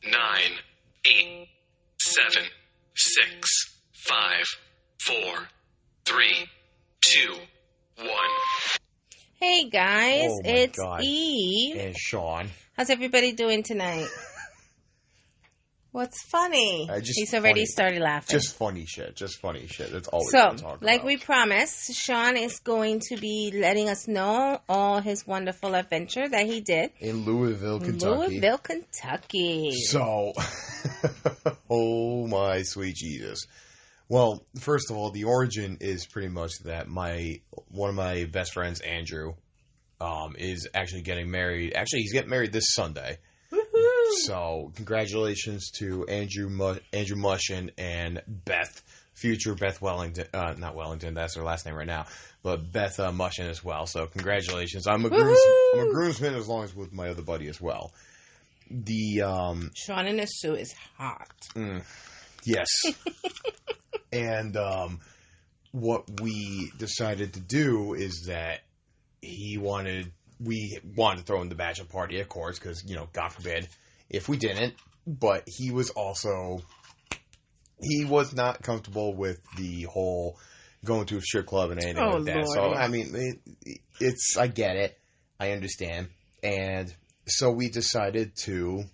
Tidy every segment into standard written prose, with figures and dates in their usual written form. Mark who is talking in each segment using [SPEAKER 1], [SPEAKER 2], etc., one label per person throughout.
[SPEAKER 1] 9, 8, 7, 6, 5, 4, 3, 2, 1.
[SPEAKER 2] Hey guys,
[SPEAKER 3] Oh my
[SPEAKER 2] it's
[SPEAKER 3] God.
[SPEAKER 2] Eve.
[SPEAKER 3] And Sean.
[SPEAKER 2] How's everybody doing tonight? What's funny? He's already started laughing.
[SPEAKER 3] Just funny shit. That's all we're
[SPEAKER 2] So,
[SPEAKER 3] going to talk
[SPEAKER 2] like
[SPEAKER 3] about.
[SPEAKER 2] we promised, Sean is going to be letting us know all his wonderful adventure that he did.
[SPEAKER 3] In Louisville, Kentucky. So, oh my sweet Jesus. Well, first of all, the origin is pretty much that one of my best friends, Andrew, is actually getting married. Actually, he's getting married this Sunday.
[SPEAKER 2] Woohoo!
[SPEAKER 3] So, congratulations to Andrew Mushin and Beth, future Beth Wellington. Not Wellington, that's her last name right now, but Beth Mushin as well. So, congratulations. I'm a groomsman as long as with my other buddy as well.
[SPEAKER 2] Sean in a suit is hot.
[SPEAKER 3] Yes. And what we decided to do is that we wanted to throw in the bachelor party, of course, because, God forbid if we didn't. But he was not comfortable with the whole going to a strip club and anything like that.
[SPEAKER 2] Lord.
[SPEAKER 3] So, I mean, I get it. I understand. And so we decided to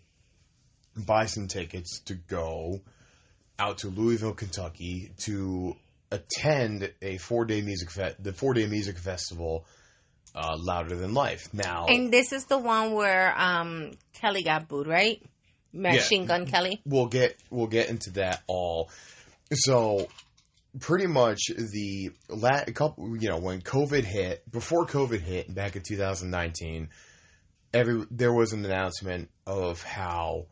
[SPEAKER 3] buy some tickets to go out to Louisville, Kentucky to attend the 4-day music festival, Louder Than Life. Now,
[SPEAKER 2] And this is the one where Kelly got booed, right? Machine Gun Kelly.
[SPEAKER 3] We'll get into that all. So pretty much when COVID hit, before COVID hit back in 2019, there was an announcement of how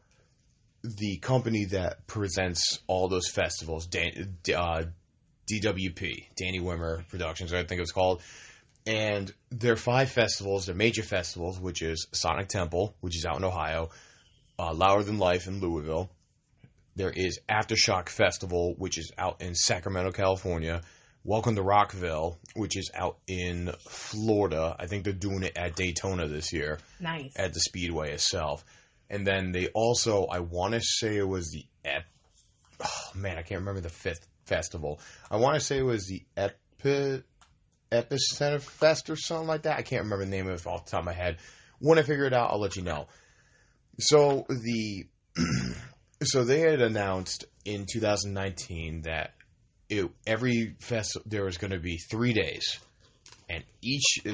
[SPEAKER 3] the company that presents all those festivals, DWP, Danny Wimmer Productions, I think it was called, and there are 5 festivals, they're major festivals, which is Sonic Temple, which is out in Ohio, Louder Than Life in Louisville. There is Aftershock Festival, which is out in Sacramento, California. Welcome to Rockville, which is out in Florida. I think they're doing it at Daytona this year.
[SPEAKER 2] Nice.
[SPEAKER 3] At the Speedway itself. And then they also, I want to say it was I can't remember the 5th festival. I want to say it was the Epicenter Fest or something like that. I can't remember the name of it off the top of my head. When I figure it out, I'll let you know. So they had announced in 2019 that every festival there was going to be 3 days, and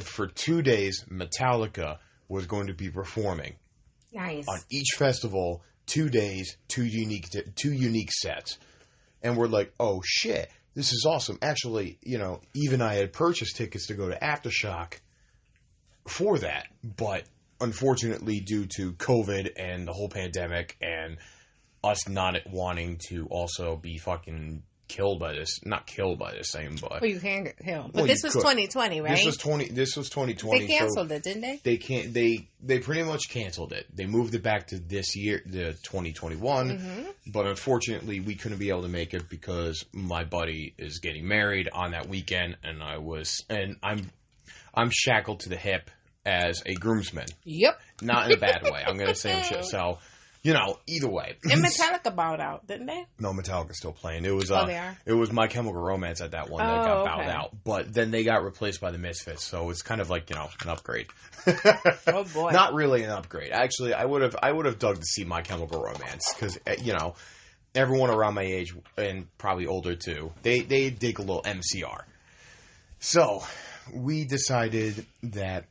[SPEAKER 3] for 2 days Metallica was going to be performing.
[SPEAKER 2] Nice.
[SPEAKER 3] On each festival, 2 days, two unique sets. And we're like, oh shit, this is awesome. Actually, Eve and I had purchased tickets to go to Aftershock for that. But unfortunately, due to COVID and the whole pandemic and us not wanting to also be fucking killed by this, not killed by this thing, but...
[SPEAKER 2] Well, you can get killed. But this was 2020, right?
[SPEAKER 3] This was 2020.
[SPEAKER 2] They canceled it, didn't they?
[SPEAKER 3] They pretty much canceled it. They moved it back to this year, the 2021. Mm-hmm. But unfortunately, we couldn't be able to make it because my buddy is getting married on that weekend, and I'm shackled to the hip as a groomsman.
[SPEAKER 2] Yep.
[SPEAKER 3] Not in a bad way. I'm gonna say shit. So, either way.
[SPEAKER 2] And Metallica bowed out, didn't they?
[SPEAKER 3] No, Metallica's still playing. It was
[SPEAKER 2] they are?
[SPEAKER 3] It was My Chemical Romance at that one that got bowed out. But then they got replaced by the Misfits, so it's kind of like, an upgrade.
[SPEAKER 2] Oh boy.
[SPEAKER 3] Not really an upgrade. Actually, I would have dug to see My Chemical Romance because everyone around my age and probably older too, they dig a little MCR. So, we decided that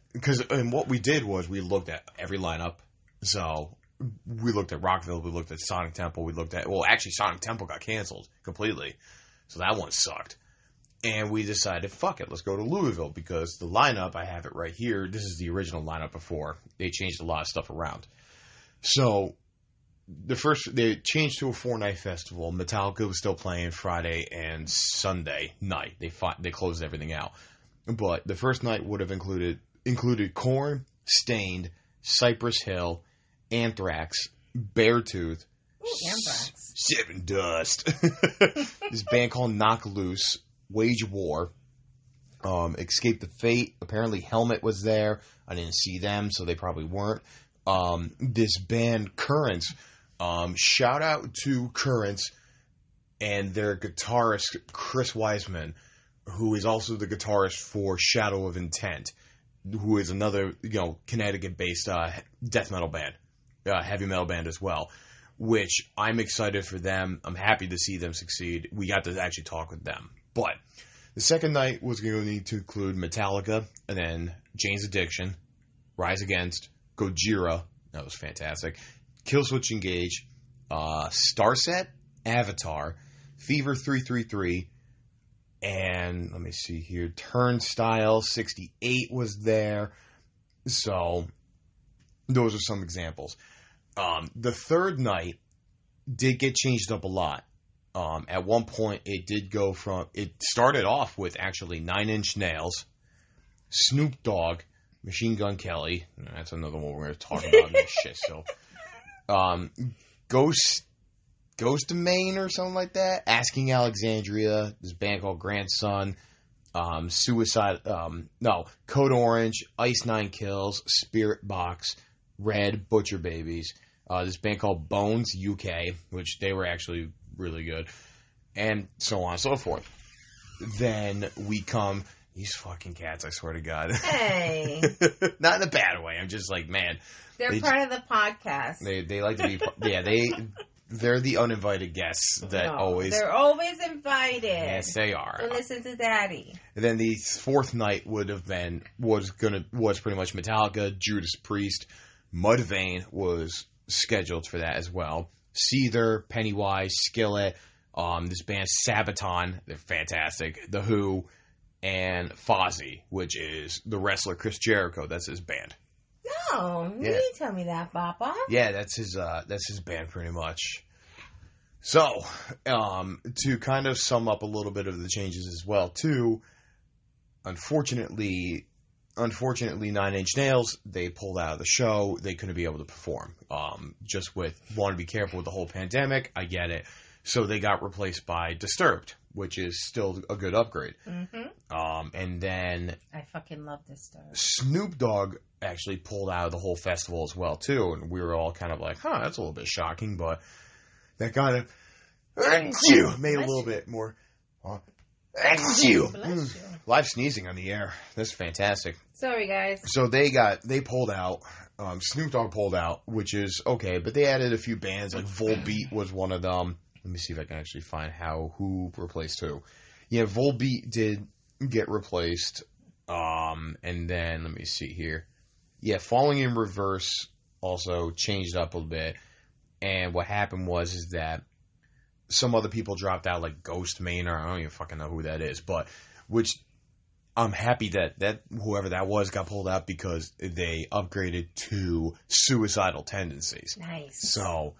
[SPEAKER 3] and what we did was we looked at every lineup. So, we looked at Rockville, we looked at Sonic Temple, actually Sonic Temple got canceled completely, so that one sucked. And we decided, fuck it, let's go to Louisville, because the lineup, I have it right here, this is the original lineup before, they changed a lot of stuff around. So, they changed to a 4-night festival. Metallica was still playing Friday and Sunday night, they closed everything out. But the first night would have included Korn, Stained, Cypress Hill, Anthrax, Beartooth, Seven Dust, this band called Knock Loose, Wage War, Escape the Fate. Apparently Helmet was there. I didn't see them, so they probably weren't. This band Currents, Shout out to Currents and their guitarist, Chris Weisman, who is also the guitarist for Shadow of Intent, who is another, Connecticut-based death metal band, heavy metal band as well, which I'm excited for them. I'm happy to see them succeed. We got to actually talk with them. But the second night was going to include Metallica, and then Jane's Addiction, Rise Against, Gojira, that was fantastic, Killswitch Engage, Starset, Avatar, Fever 333, and let me see here, Turnstile 68 was there. So those are some examples. The third night did get changed up a lot. At one point, it started off with actually 9 Inch Nails, Snoop Dogg, Machine Gun Kelly. That's another one we're going to talk about in this shit. So, Ghost of Maine or something like that. Asking Alexandria. This band called Grandson. Code Orange, Ice Nine Kills, Spirit Box, Red, Butcher Babies. This band called Bones UK, which they were actually really good, and so on and so forth. Then we come, these fucking cats, I swear to God.
[SPEAKER 2] Hey.
[SPEAKER 3] Not in a bad way. I'm just like, man.
[SPEAKER 2] They're part of the podcast.
[SPEAKER 3] They like to be, they're the uninvited guests that
[SPEAKER 2] They're always invited.
[SPEAKER 3] Yes, they are.
[SPEAKER 2] To listen to Daddy.
[SPEAKER 3] And then the fourth night was pretty much Metallica, Judas Priest, Mudvayne was scheduled for that as well. Seether, Pennywise, Skillet, this band Sabaton, they're fantastic. The Who, and Fozzy, which is the wrestler Chris Jericho. That's his band.
[SPEAKER 2] No, you didn't tell me that, Papa.
[SPEAKER 3] Yeah, that's his band pretty much. So, to kind of sum up a little bit of the changes as well, too, unfortunately, 9 Inch Nails, they pulled out of the show. They couldn't be able to perform. Want to be careful with the whole pandemic. I get it. So they got replaced by Disturbed, which is still a good upgrade. Mm-hmm. And then
[SPEAKER 2] I fucking love Disturbed.
[SPEAKER 3] Snoop Dogg actually pulled out of the whole festival as well, too. And we were all kind of like, that's a little bit shocking, but that kind of made a little bit more... Bless you. Live sneezing on the air. That's fantastic.
[SPEAKER 2] Sorry, guys.
[SPEAKER 3] So they pulled out. Snoop Dogg pulled out, which is okay, but they added a few bands, like Volbeat was one of them. Let me see if I can actually find who replaced who. Yeah, Volbeat did get replaced. And then, let me see here. Yeah, Falling in Reverse also changed up a little bit. And what happened is that some other people dropped out, like Ghost Maynard. I don't even fucking know who that is, but which I'm happy that whoever that was got pulled out because they upgraded to Suicidal Tendencies.
[SPEAKER 2] Nice.
[SPEAKER 3] So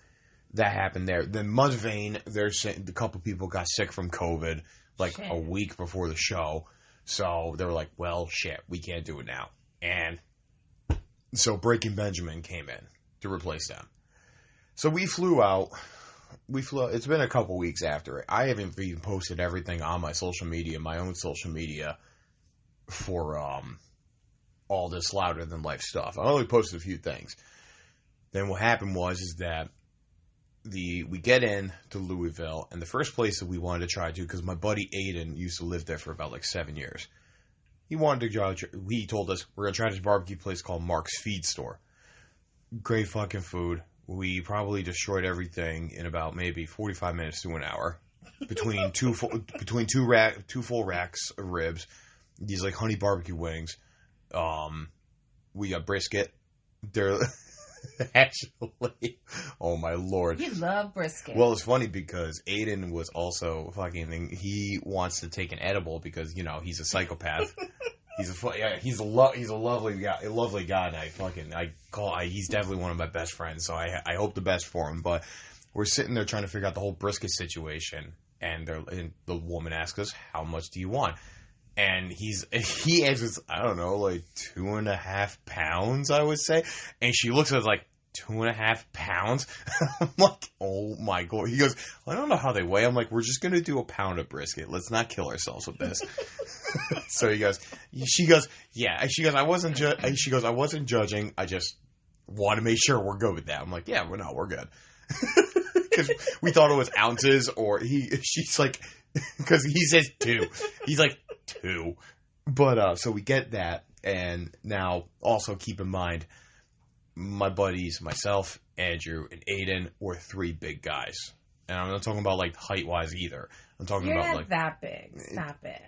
[SPEAKER 3] that happened there. Then Mudvayne, a couple people got sick from COVID a week before the show. So they were like, well, shit, we can't do it now. And so Breaking Benjamin came in to replace them. So we flew out. It's been a couple weeks after it. I haven't even posted everything on my own social media, for all this Louder Than Life stuff. I only posted a few things. Then what happened is that we get in to Louisville, and the first place that we wanted to try to, because my buddy Aiden used to live there for about 7 years. He told us, we're going to try this barbecue place called Mark's Feed Store. Great fucking food. We probably destroyed everything in about maybe 45 minutes to an hour. Between two full racks of ribs, these honey barbecue wings. We got brisket. They're actually, oh my Lord.
[SPEAKER 2] You love brisket.
[SPEAKER 3] Well, it's funny because Aiden was also he wants to take an edible because, he's a psychopath. He's a lovely guy, and he's definitely one of my best friends, so I hope the best for him. But we're sitting there trying to figure out the whole brisket situation, and the woman asks us, how much do you want? And he answers, I don't know, 2.5 pounds, I would say. And she looks at us like, 2.5 pounds? I'm like, oh my God. He goes, I don't know how they weigh. I'm like, we're just going to do a pound of brisket. Let's not kill ourselves with this. So she goes, yeah. She goes, I wasn't judging. I just want to make sure we're good with that. I'm like, yeah, we're good. Because we thought it was ounces, or she's like, because he says 2. He's like 2. But, so we get that, and now also keep in mind, my buddies, myself, Andrew, and Aiden were 3 big guys. And I'm not talking about, like, height-wise either. I'm talking
[SPEAKER 2] You're
[SPEAKER 3] about,
[SPEAKER 2] not
[SPEAKER 3] like...
[SPEAKER 2] that big. Stop it.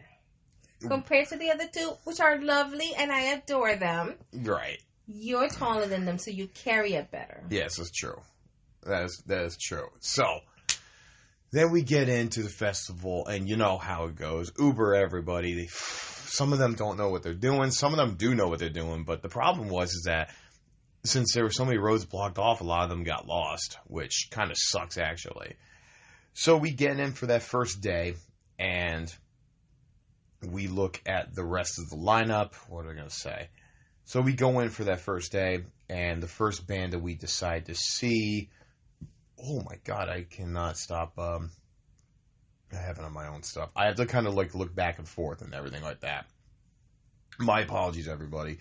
[SPEAKER 2] Compared to the other 2, which are lovely, and I adore them.
[SPEAKER 3] Right.
[SPEAKER 2] You're taller than them, so you carry it better.
[SPEAKER 3] Yes, that's true. That is true. So, then we get into the festival, and you know how it goes. Uber everybody. Some of them don't know what they're doing. Some of them do know what they're doing. But the problem is that since there were so many roads blocked off, a lot of them got lost, which kind of sucks, actually. So we get in for that first day, and we look at the rest of the lineup. What am I going to say? So we go in for that first day, and the first band that we decide to see... Oh my god, I cannot stop having on my own stuff. I have to kind of like look back and forth and everything like that. My apologies, everybody.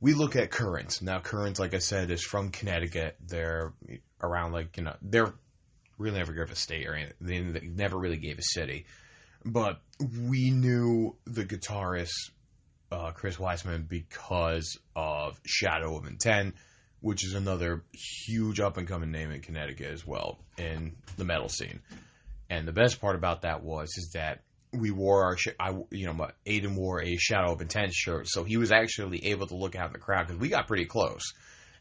[SPEAKER 3] We look at Current. Now, Current, like I said, is from Connecticut. They're around, like, you know, they're really never gave a state or anything. They never really gave a city. But we knew the guitarist, Chris Weissman, because of Shadow of Intent, which is another huge up-and-coming name in Connecticut as well, in the metal scene. And the best part about that is that we wore Aiden wore a Shadow of Intent shirt, so he was actually able to look out in the crowd, because we got pretty close,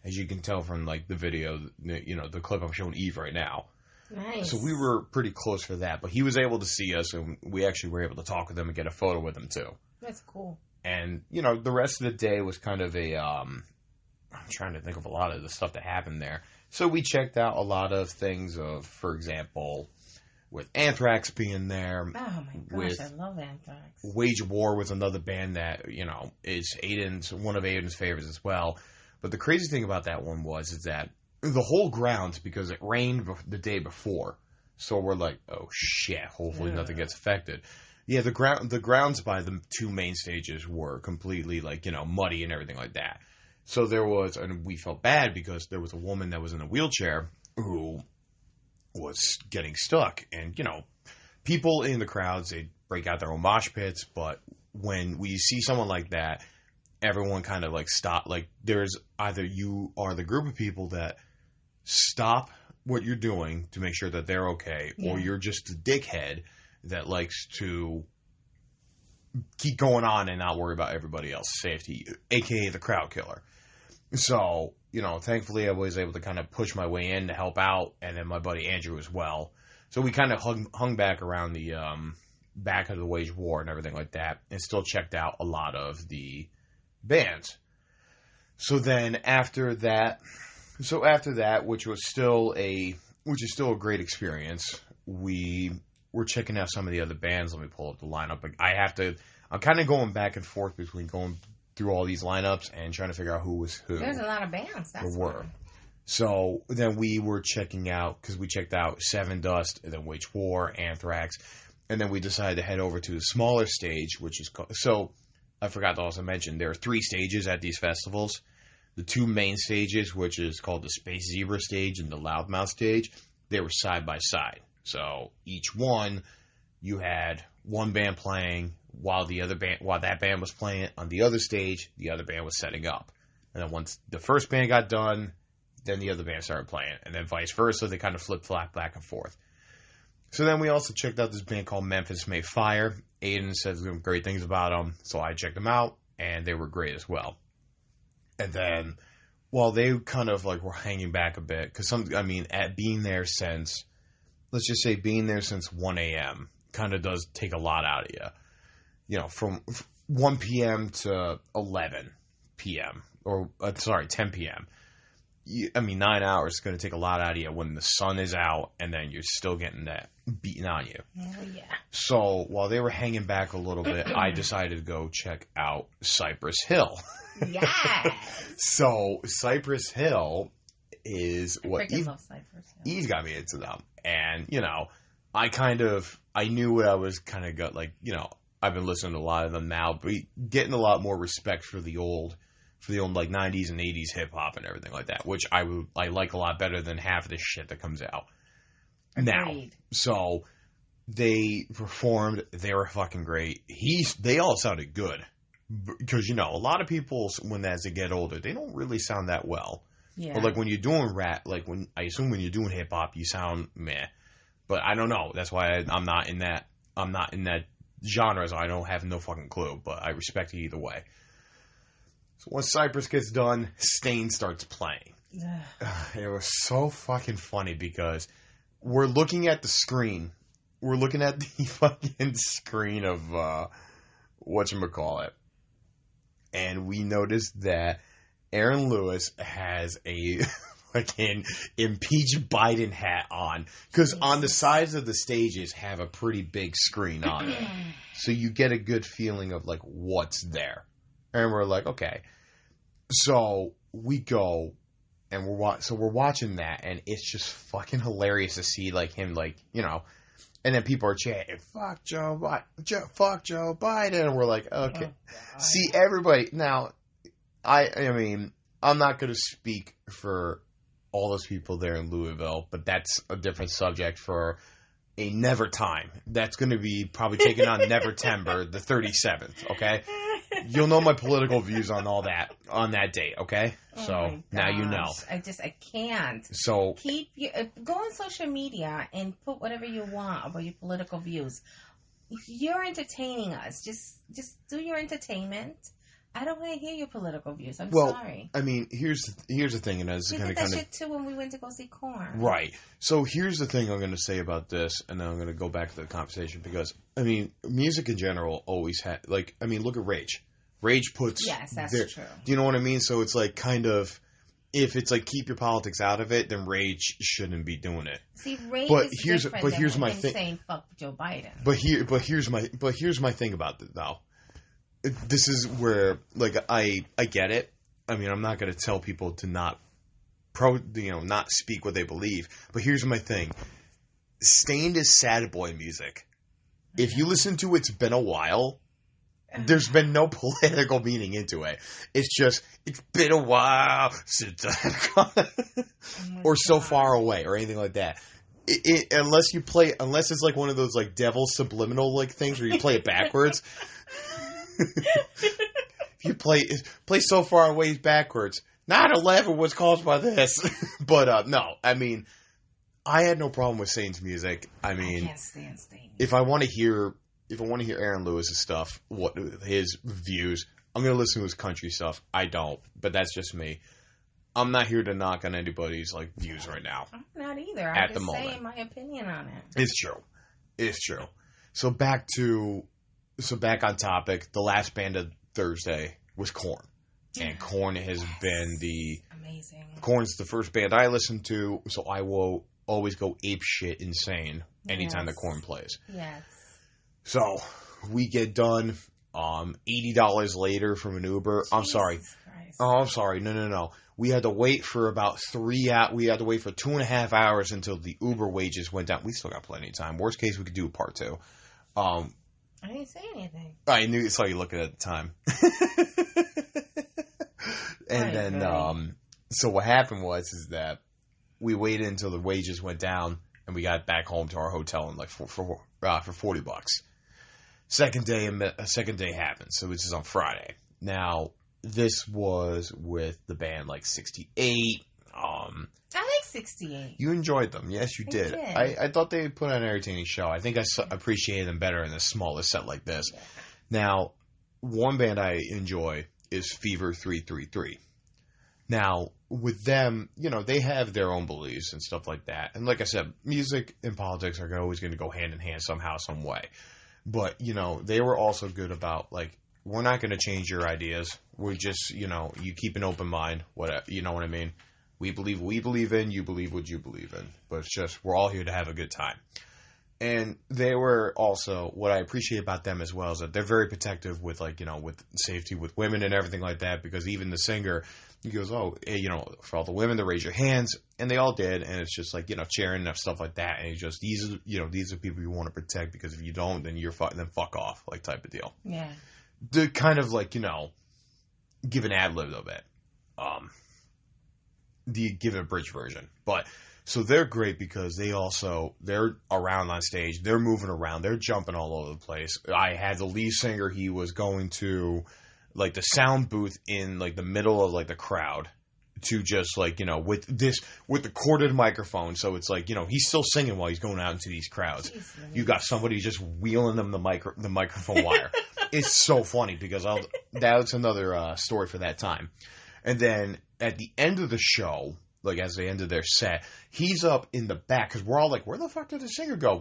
[SPEAKER 3] as you can tell from, like, the video, you know, the clip I'm showing Eve right now.
[SPEAKER 2] Nice.
[SPEAKER 3] So we were pretty close for that, but he was able to see us, and we actually were able to talk with him and get a photo with him, too.
[SPEAKER 2] That's cool.
[SPEAKER 3] And, you know, the rest of the day was kind of a... I'm trying to think of a lot of the stuff that happened there. So we checked out a lot of things of, for example, with Anthrax being there.
[SPEAKER 2] Oh my gosh, I love Anthrax.
[SPEAKER 3] Wage War was another band that, you know, is one of Aiden's favorites as well. But the crazy thing about that one is that the whole grounds, because it rained the day before, so we're like, oh shit, hopefully nothing gets affected. Yeah, the grounds by the 2 main stages were completely, like, you know, muddy and everything like that. So and we felt bad because there was a woman that was in a wheelchair who was getting stuck. And, you know, people in the crowds, they break out their own mosh pits. But when we see someone like that, everyone kind of like stop. Like, there's either you are the group of people that stop what you're doing to make sure that they're okay, or you're just a dickhead that likes to keep going on and not worry about everybody else's safety, aka the crowd killer. So, you know, thankfully I was able to kind of push my way in to help out, and then my buddy Andrew as well. So we kind of hung back around the back of the Wage War and everything like that, and still checked out a lot of the bands. So then after that, which is still a great experience, we were checking out some of the other bands. Let me pull up the lineup. I'm kind of going back and forth between going through all these lineups and trying to figure out who was who.
[SPEAKER 2] There's a lot of bands. That's
[SPEAKER 3] were. So then we were checking out, because we checked out Seven Dust, and then Wage War, Anthrax, and then we decided to head over to the smaller stage, which is called... So I forgot to also mention, there are 3 stages at these festivals. The 2 main stages, which is called the Space Zebra stage and the Loudmouth stage, they were side by side. So each one, you had one band playing while that band was playing on the other stage, the other band was setting up. And then once the first band got done, then the other band started playing, and then vice versa. They kind of flip-flop back and forth. So then we also checked out this band called Memphis May Fire. Aiden said some great things about them, so I checked them out, and they were great as well. And then, while they kind of like were hanging back a bit, because being there since 1 a.m. kind of does take a lot out of you. You know, from 1 p.m. to 11 p.m. or 10 p.m. 9 hours is going to take a lot out of you when the sun is out, and then you're still getting that beaten on you.
[SPEAKER 2] Oh, yeah.
[SPEAKER 3] So while they were hanging back a little bit, I decided to go check out Cypress Hill.
[SPEAKER 2] Yes.
[SPEAKER 3] So Cypress Hill is what
[SPEAKER 2] love Cypress Hill.
[SPEAKER 3] Eve got me into them, and you know, I knew what I was kind of got, like, you know, I've been listening to a lot of them now, but getting a lot more respect for the old for the old like 90s and 80s hip hop and everything like that, which I like a lot better than half of the shit that comes out now. So they performed. They were fucking great. They all sounded good because a lot of people as they get older, they don't really sound that well.
[SPEAKER 2] Yeah.
[SPEAKER 3] But like when you're doing rap, like when you're doing hip hop, you sound meh. But I don't know. That's why I'm not in that. I'm not in that genre, so I don't have no fucking clue. But I respect it either way. So once Cypress gets done, Stain starts playing. It was so fucking funny because we're looking at the screen. We're looking at the fucking screen of whatchamacallit. And we noticed that Aaron Lewis has a fucking impeach Biden hat on. Because on the sides of the stages have a pretty big screen on it. So you get a good feeling of like what's there. And we're like, okay. So we go and we're watching that, and it's just fucking hilarious to see like him and then people are chanting, fuck Joe Biden. And we're like, okay. See, everybody. Now, I mean, I'm not going to speak for all those people there in Louisville, but that's a different subject for a never time. That's going to be probably taken on Nevertember, the 37th, okay? You'll know my political views on all that on that date, okay? So now you know.
[SPEAKER 2] I can't.
[SPEAKER 3] So
[SPEAKER 2] go on social media and put whatever you want about your political views. You're entertaining us. Just do your entertainment. I don't want to hear your political views. I'm sorry.
[SPEAKER 3] I mean, here's the thing, and this is kind of
[SPEAKER 2] shit too when we went to go see Korn.
[SPEAKER 3] Right. So here's the thing I'm going to say about this, and then I'm going to go back to the conversation because I mean, music in general always had look at Rage. Rage puts
[SPEAKER 2] that's true.
[SPEAKER 3] Do you know what I mean? So it's like kind of if it's like keep your politics out of it, then Rage shouldn't be doing it.
[SPEAKER 2] See, Rage is different than
[SPEAKER 3] here's my
[SPEAKER 2] thing. Saying fuck Joe Biden.
[SPEAKER 3] But here's my thing about it though. This is where, like, I get it. I mean, I'm not going to tell people to not speak what they believe. But here's my thing. Stained is sad boy music. If you listen to It's Been a While, there's been no political meaning into it. It's just, it's been a while since or so far away or anything like that. Unless it's like one of those, like, devil subliminal, like, things where you play it backwards. If you play so far away backwards, 9/11 was caused by this. But no, I mean, I had no problem with Stain's music. I mean,
[SPEAKER 2] I can't stand Stain.
[SPEAKER 3] If I want to hear Aaron Lewis's stuff, his views, I'm gonna listen to his country stuff. I don't, but that's just me. I'm not here to knock on anybody's like views right now.
[SPEAKER 2] I'm not either. I'm just saying my opinion on it.
[SPEAKER 3] It's true. So back on topic, the last band of Thursday was Korn. And Korn has been
[SPEAKER 2] amazing.
[SPEAKER 3] Korn's the first band I listened to, so I will always go ape shit insane anytime that Korn plays.
[SPEAKER 2] Yes.
[SPEAKER 3] So we get done, $80 later from an Uber. I'm sorry.
[SPEAKER 2] Christ.
[SPEAKER 3] Oh, I'm sorry. No. We had to wait for about 3 hours. We had to wait for 2.5 hours until the Uber wages went down. We still got plenty of time. Worst case, we could do a part 2.
[SPEAKER 2] I didn't say anything.
[SPEAKER 3] I saw you looking at the time. And then, so what happened is that we waited until the wages went down, and we got back home to our hotel in like for $40. Second day happened, so this is on Friday. Now, this was with the band like 68.
[SPEAKER 2] I like 68.
[SPEAKER 3] You enjoyed them. Yes, you did. I thought they put on an entertaining show. I think I appreciated them better in a smaller set like this. Yeah. Now, one band I enjoy is Fever 333. Now, with them, they have their own beliefs and stuff like that. And like I said, music and politics are always going to go hand in hand somehow, some way. But, they were also good about, like, we're not going to change your ideas. We're just, you keep an open mind. Whatever, you know what I mean? We believe what we believe in, you believe what you believe in. But it's just, we're all here to have a good time. And they were also, what I appreciate about them as well is that they're very protective with, like, with safety with women and everything like that. Because even the singer, he goes, for all the women to raise your hands. And they all did. And it's just like, cheering and stuff like that. And he's just, these are people you want to protect. Because if you don't, then then fuck off, like type of deal.
[SPEAKER 2] Yeah.
[SPEAKER 3] The kind of like, give an ad lib of it. Give a bridge version. But so they're great because they're around on stage, they're moving around, they're jumping all over the place. I had the lead singer, he was going to like the sound booth in like the middle of like the crowd to just like, with the corded microphone, so it's like, he's still singing while he's going out into these crowds.
[SPEAKER 2] Jeez,
[SPEAKER 3] You got somebody just wheeling them the microphone wire. It's so funny because that's another story for that time. And then at the end of the show, like as they ended their set, he's up in the back because we're all like, where the fuck did the singer go?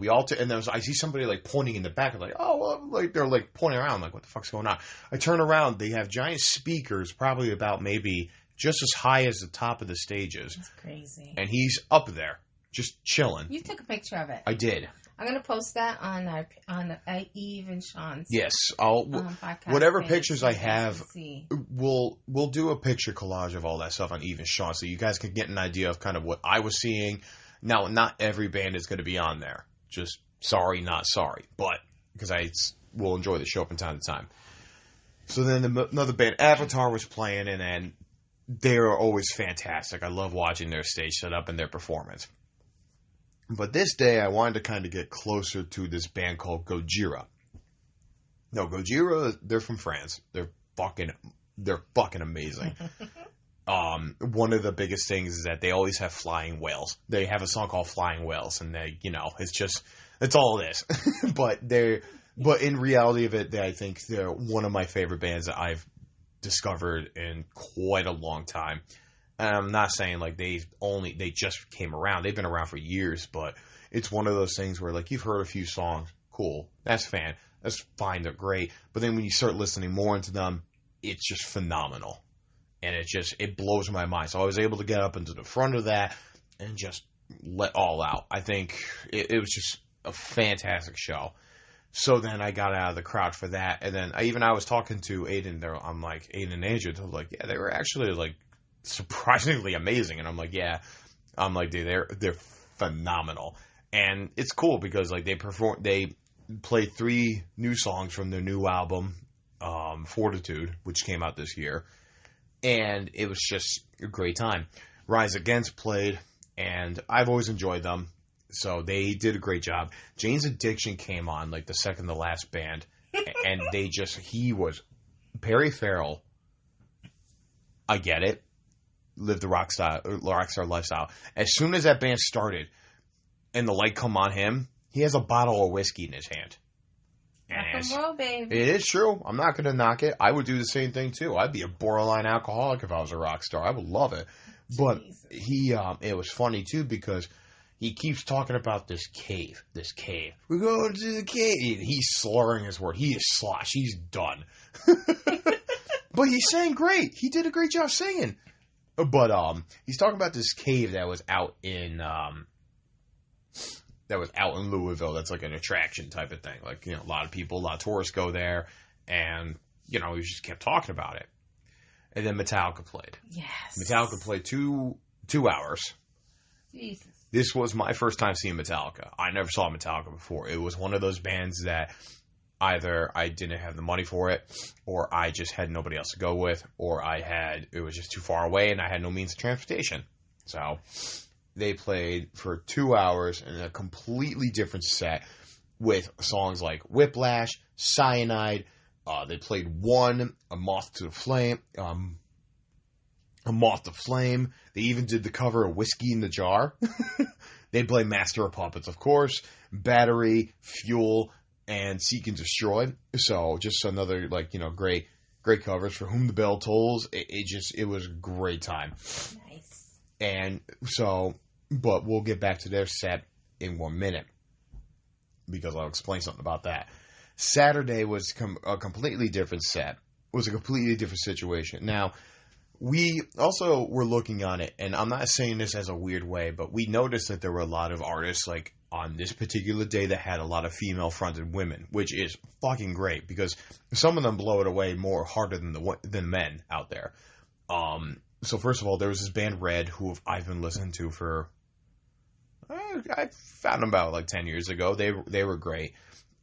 [SPEAKER 3] I see somebody like pointing in the back. I'm like, oh, well, like they're like pointing around. I'm like, what the fuck's going on? I turn around. They have giant speakers, probably about maybe just as high as the top of the stages.
[SPEAKER 2] That's crazy.
[SPEAKER 3] And he's up there, just chilling.
[SPEAKER 2] You took a picture of it.
[SPEAKER 3] I did.
[SPEAKER 2] I'm gonna post that on Eve and Sean's.
[SPEAKER 3] Yes, I'll
[SPEAKER 2] podcast
[SPEAKER 3] whatever
[SPEAKER 2] page
[SPEAKER 3] pictures
[SPEAKER 2] so
[SPEAKER 3] I
[SPEAKER 2] you can
[SPEAKER 3] have.
[SPEAKER 2] see.
[SPEAKER 3] We'll do a picture collage of all that stuff on Even Sean, so you guys can get an idea of kind of what I was seeing. Now, not every band is going to be on there. Just sorry, not sorry, but because I will enjoy the show from time to time. So then another band, Avatar, was playing, and then they are always fantastic. I love watching their stage setup and their performance. But this day, I wanted to kind of get closer to this band called Gojira. No, Gojira, they're from France. They're fucking amazing. One of the biggest things is that they always have flying whales. They have a song called Flying Whales, and it's all it is. but in reality of it, I think they're one of my favorite bands that I've discovered in quite a long time. And I'm not saying like they just came around. They've been around for years, but it's one of those things where like you've heard a few songs, cool, that's fine, they're great. But then when you start listening more into them, it's just phenomenal. And it blows my mind. So I was able to get up into the front of that and just let all out. I think it was just a fantastic show. So then I got out of the crowd for that. And then I was talking to Aiden there. I'm like, Aiden and Andrew, they're like, yeah, they were actually like surprisingly amazing. And I'm like, yeah. I'm like, dude, they're phenomenal. And it's cool because like they played 3 new songs from their new album, Fortitude, which came out this year. And it was just a great time. Rise Against played, and I've always enjoyed them. So they did a great job. Jane's Addiction came on, like the second to last band. And Perry Farrell. I get it. Lived the rockstar lifestyle. As soon as that band started and the light come on him, he has a bottle of whiskey in his hand.
[SPEAKER 2] Rock and roll, baby.
[SPEAKER 3] It is true. I'm not going to knock it. I would do the same thing too. I'd be a borderline alcoholic if I was a rock star. I would love it. But it was funny too because he keeps talking about this cave. We're going to the cave. He's slurring his word. He is slosh. He's done. But he's saying great. He did a great job singing. But he's talking about this cave that was out in Louisville. That's like an attraction type of thing. Like, a lot of tourists go there, and he just kept talking about it. And then Metallica played.
[SPEAKER 2] Yes.
[SPEAKER 3] Metallica played 2 hours.
[SPEAKER 2] Jesus.
[SPEAKER 3] This was my first time seeing Metallica. I never saw Metallica before. It was one of those bands that either I didn't have the money for it, or I just had nobody else to go with, or it was just too far away and I had no means of transportation. So they played for 2 hours in a completely different set with songs like Whiplash, Cyanide. They played A Moth to Flame. They even did the cover of Whiskey in the Jar. They played Master of Puppets, of course, Battery, Fuel, and Seek and Destroy. So just another great covers. For Whom the Bell Tolls. It was a great time.
[SPEAKER 2] Nice.
[SPEAKER 3] And so, but we'll get back to their set in 1 minute because I'll explain something about that. Saturday was a completely different set. It was a completely different situation. Now, we also were looking on it, and I'm not saying this as a weird way, but we noticed that there were a lot of artists like on this particular day that had a lot of female-fronted women, which is fucking great because some of them blow it away more harder than men out there. So first of all, there was this band Red who I've been listening to for I found them about like 10 years ago. They were great.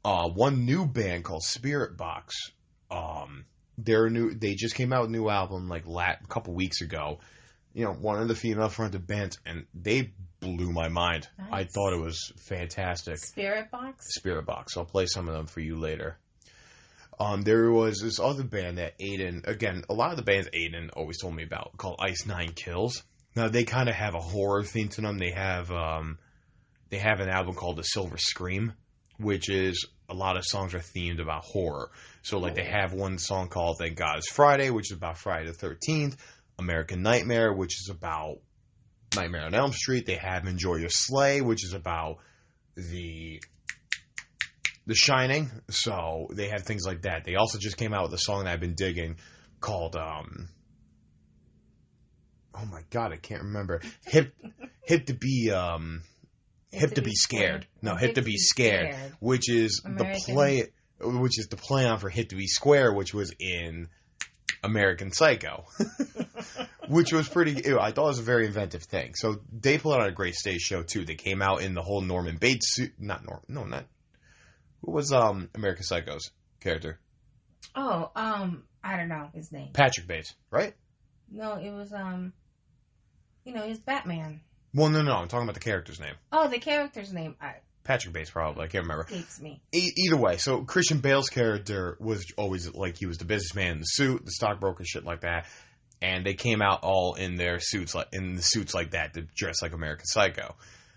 [SPEAKER 3] One new band called Spirit Box They just came out with a new album like a couple weeks ago. You know, one of the female fronted bands, and they blew my mind.
[SPEAKER 2] Nice.
[SPEAKER 3] I thought it was fantastic.
[SPEAKER 2] Spirit Box?
[SPEAKER 3] Spirit Box. I'll play some of them for you later. There was this other band that Aiden, again, a lot of the bands Aiden always told me about, called Ice Nine Kills. Now, they kind of have a horror theme to them. They have an album called The Silver Scream, which is a lot of songs are themed about horror. So, like, they have one song called Thank God It's Friday, which is about Friday the 13th. American Nightmare, which is about Nightmare on Elm Street. They have Enjoy Your Slay, which is about The Shining. So they have things like that. They also just came out with a song that I've been digging called oh my god, I can't remember. Hip to be scared. No, Hip to be scared, which is the play on for Hip to be square, which was in American Psycho, which was pretty. I thought it was a very inventive thing. So they put on a great stage show too. They came out in the whole Norman Bates suit. Who was American Psycho's character?
[SPEAKER 2] Oh, I don't know his name.
[SPEAKER 3] Patrick Bates, right?
[SPEAKER 2] No, it was he was Batman.
[SPEAKER 3] Well, no, I'm talking about the character's name.
[SPEAKER 2] Oh, the character's name.
[SPEAKER 3] Patrick Bates, probably. I can't remember.
[SPEAKER 2] Escapes me.
[SPEAKER 3] Either way, so Christian Bale's character was always like he was the businessman in the suit, the stockbroker, shit like that, and they came out all in their suits, like that, to dress like American Psycho.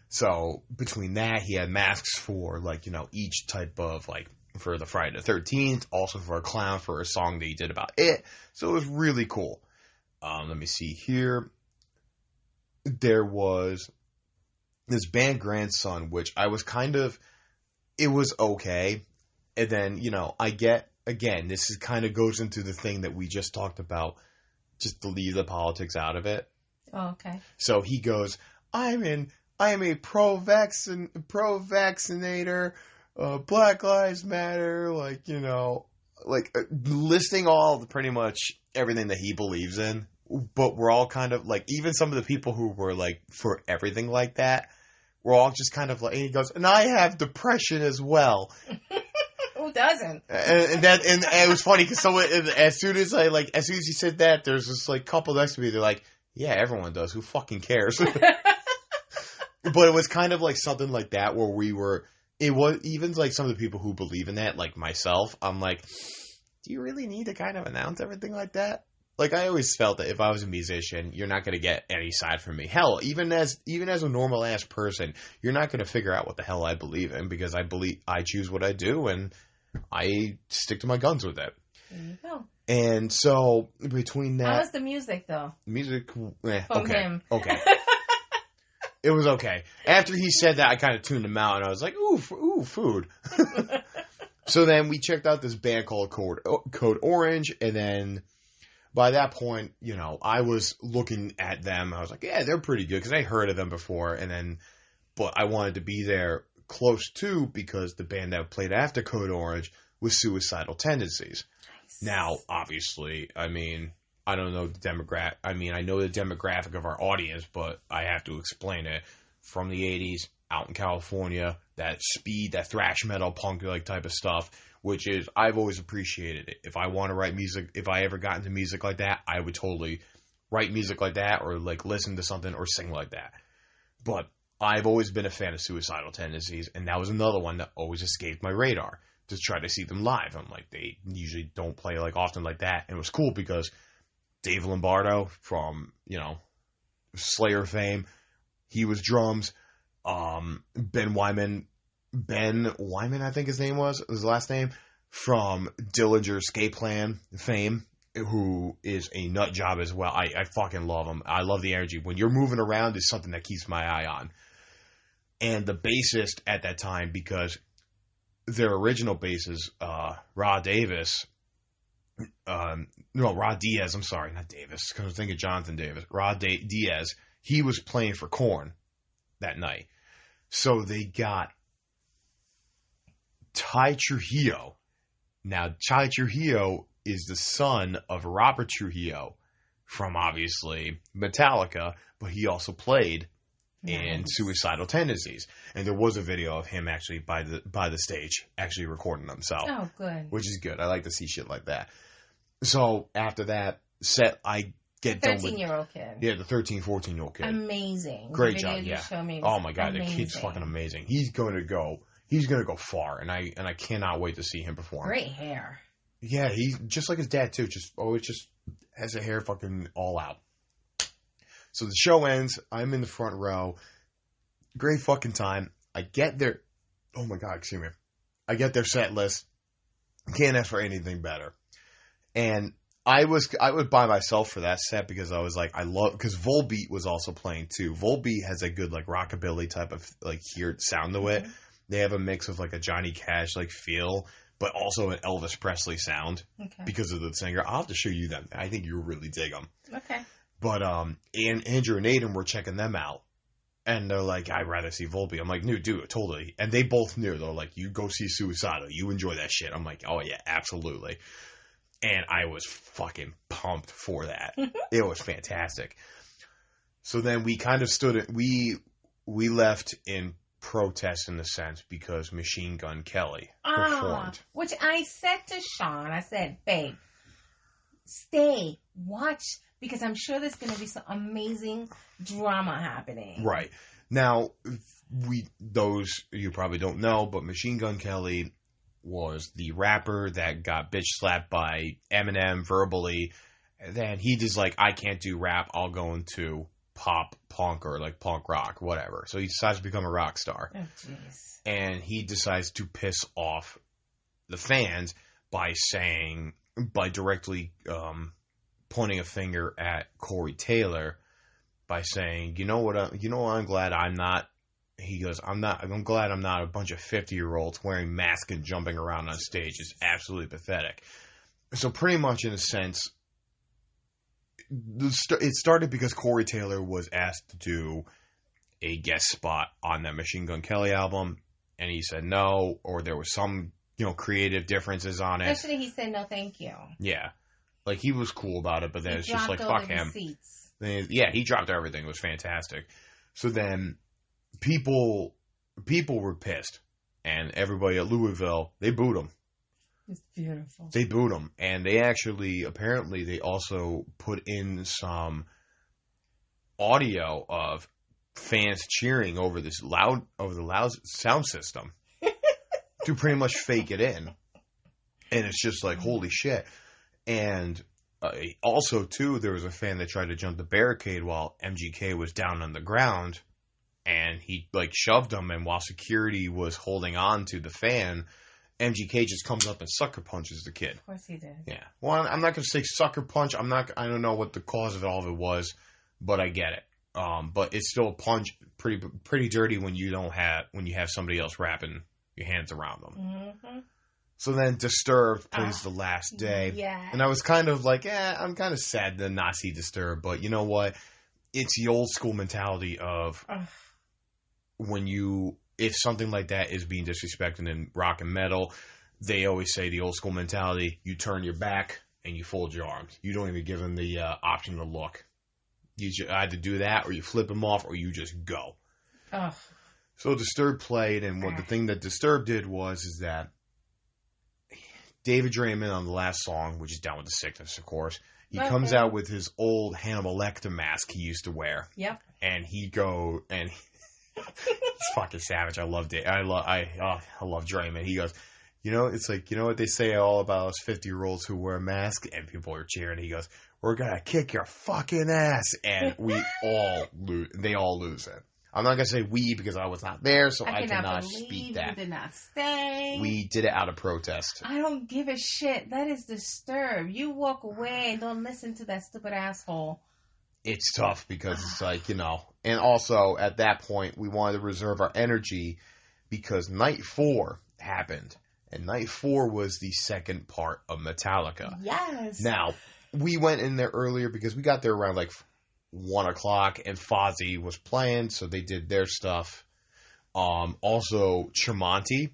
[SPEAKER 3] So between that, he had masks for like each type of like for the Friday the 13th, also for a clown for a song that he did about it. So it was really cool. Let me see here. There was this band Grandson, which I was it was okay. And then, I get, again, this is kind of goes into the thing that we just talked about, just to leave the politics out of it.
[SPEAKER 2] Oh, okay.
[SPEAKER 3] So he goes, I am a pro-vaccinator, Black Lives Matter, listing pretty much everything that he believes in. But we're all kind of like, even some of the people who were like for everything like that, we're all just kind of like, and he goes, and I have depression as well.
[SPEAKER 2] Who doesn't?
[SPEAKER 3] And it was funny because as soon as he said that, there's this like couple next to me. They're like, yeah, everyone does. Who fucking cares? But it was kind of like something like that where it was even like some of the people who believe in that, like myself, I'm like, do you really need to kind of announce everything like that? Like, I always felt that if I was a musician, you're not going to get any side from me. Hell, even as a normal ass person, you're not going to figure out what the hell I believe in, because I choose what I do and I stick to my guns with it.
[SPEAKER 2] There you go.
[SPEAKER 3] And so between that,
[SPEAKER 2] how was the music though?
[SPEAKER 3] From
[SPEAKER 2] okay.
[SPEAKER 3] Him. Okay. It was okay. After he said that, I kind of tuned him out, and I was like, ooh, food. So then we checked out this band called Code Orange, and then by that point, I was looking at them. I was like, yeah, they're pretty good, because I heard of them before. But I wanted to be there close to, because the band that played after Code Orange was Suicidal Tendencies. Nice. Now, obviously, I don't know the demographic. I know the demographic of our audience, but I have to explain it. From the 80s, out in California, that speed, that thrash metal, punk like type of stuff, which is, I've always appreciated it. If I want to write music, if I ever got into music like that, I would totally write music like that, or like listen to something or sing like that. But I've always been a fan of Suicidal Tendencies, and that was another one that always escaped my radar to try to see them live. I'm like, they usually don't play like often like that. And it was cool because Dave Lombardo from, Slayer fame, he was drums. Ben Wyman, I think his name was his last name, from Dillinger Escape Plan fame, who is a nut job as well. I fucking love him. I love the energy. When you're moving around is something that keeps my eye on. And the bassist at that time, because their original bassist, Rod Diaz, I'm sorry, not Davis, because I was thinking Jonathan Davis. Diaz, he was playing for Korn that night. So they got Ty Trujillo. Now, Ty Trujillo is the son of Robert Trujillo from, obviously, Metallica, but he also played in Suicidal Tendencies. And there was a video of him actually by the stage, actually recording himself.
[SPEAKER 2] Oh, good.
[SPEAKER 3] Which is good. I like to see shit like that. So after that set, I get done with
[SPEAKER 2] 13-year-old kid.
[SPEAKER 3] the 13, 14-year-old kid.
[SPEAKER 2] Amazing.
[SPEAKER 3] Great
[SPEAKER 2] The video
[SPEAKER 3] job,
[SPEAKER 2] you
[SPEAKER 3] yeah.
[SPEAKER 2] showed me
[SPEAKER 3] Oh
[SPEAKER 2] was
[SPEAKER 3] my god,
[SPEAKER 2] amazing.
[SPEAKER 3] the kid's fucking amazing. He's gonna go far, and I cannot wait to see him perform.
[SPEAKER 2] Great hair.
[SPEAKER 3] Yeah, he's just like his dad too. Just always just has the hair fucking all out. So the show ends. I'm in the front row. Great fucking time. I get their, oh my god, excuse me. I get their set list. Can't ask for anything better. And I was by myself for that set because I was like, because Volbeat was also playing too. Volbeat has a good like rockabilly type of like sound to it. They have a mix of like a Johnny Cash like feel, but also an Elvis Presley sound because of the singer. I'll have to show you them. I think you'll really dig them.
[SPEAKER 2] Okay.
[SPEAKER 3] But and Andrew and Aiden were checking them out. And they're like, I'd rather see Volbeat. I'm like, no, dude, totally. And they both knew. They're like, you go see Suicidal. You enjoy that shit. I'm like, oh, yeah, absolutely. And I was fucking pumped for that. It was fantastic. So then we kind of we left in protest in a sense because Machine Gun Kelly performed.
[SPEAKER 2] Which I said to Sean, I said, babe, stay, watch, because I'm sure there's going to be some amazing drama happening.
[SPEAKER 3] Right. Now, those you probably don't know, but Machine Gun Kelly was the rapper that got bitch slapped by Eminem verbally. And then he just like, I can't do rap. I'll go into pop, punk, or like punk rock, whatever. So he decides to become a rock star.
[SPEAKER 2] Oh, jeez.
[SPEAKER 3] And he decides to piss off the fans by directly pointing a finger at Corey Taylor by saying, I'm glad I'm not. He goes, I'm glad I'm not a bunch of 50-year-olds wearing masks and jumping around on stage. It's absolutely pathetic. So pretty much in a sense, it started because Corey Taylor was asked to do a guest spot on that Machine Gun Kelly album, and he said no, or there was some, creative differences on it.
[SPEAKER 2] Actually, he said no, thank you.
[SPEAKER 3] Yeah. Like, he was cool about it, but then it's just like, fuck him. Yeah, he dropped everything. It was fantastic. So then people were pissed, and everybody at Louisville, they booed him.
[SPEAKER 2] It's beautiful.
[SPEAKER 3] They booed him, and they apparently they also put in some audio of fans cheering over the loud sound system to pretty much fake it in. And it's just like, holy shit. And also, too, there was a fan that tried to jump the barricade while MGK was down on the ground, and he like shoved him, and while security was holding on to the fan, MGK just comes up and sucker punches the kid.
[SPEAKER 2] Of course he did.
[SPEAKER 3] Yeah. Well, I'm not going to say sucker punch. I don't know what the cause of all of it was, but I get it. But it's still a punch, pretty dirty when you have somebody else wrapping your hands around them.
[SPEAKER 2] Mm-hmm.
[SPEAKER 3] So then Disturbed plays The Last Day.
[SPEAKER 2] Yeah.
[SPEAKER 3] And I was kind of like, I'm kind of sad to not see Disturbed, but you know what? It's the old school mentality of if something like that is being disrespected in rock and metal, they always say the old school mentality, you turn your back and you fold your arms. You don't even give them the option to look. You either do that or you flip them off or you just go.
[SPEAKER 2] Ugh.
[SPEAKER 3] So Disturbed played, and the thing that Disturbed did is that David Draymond on the last song, which is Down with the Sickness, of course, he comes out with his old Hannibal Lecter mask he used to wear.
[SPEAKER 2] Yep.
[SPEAKER 3] And he's fucking savage. I loved it. I love Draymond. He goes, it's like, what they say all about us 50-year-olds who wear masks, and people are cheering. He goes, we're going to kick your fucking ass. And they all lose it. I'm not going to say we because I was not there, so I cannot speak that.
[SPEAKER 2] You did not stay.
[SPEAKER 3] We did it out of protest.
[SPEAKER 2] I don't give a shit. That is Disturbed. You walk away and don't listen to that stupid asshole.
[SPEAKER 3] It's tough because it's like, and also at that point we wanted to reserve our energy because Night 4 happened, and Night 4 was the second part of Metallica.
[SPEAKER 2] Yes.
[SPEAKER 3] Now, we went in there earlier because we got there around like 1 o'clock, and Fozzy was playing, so they did their stuff. Also, Tremonti.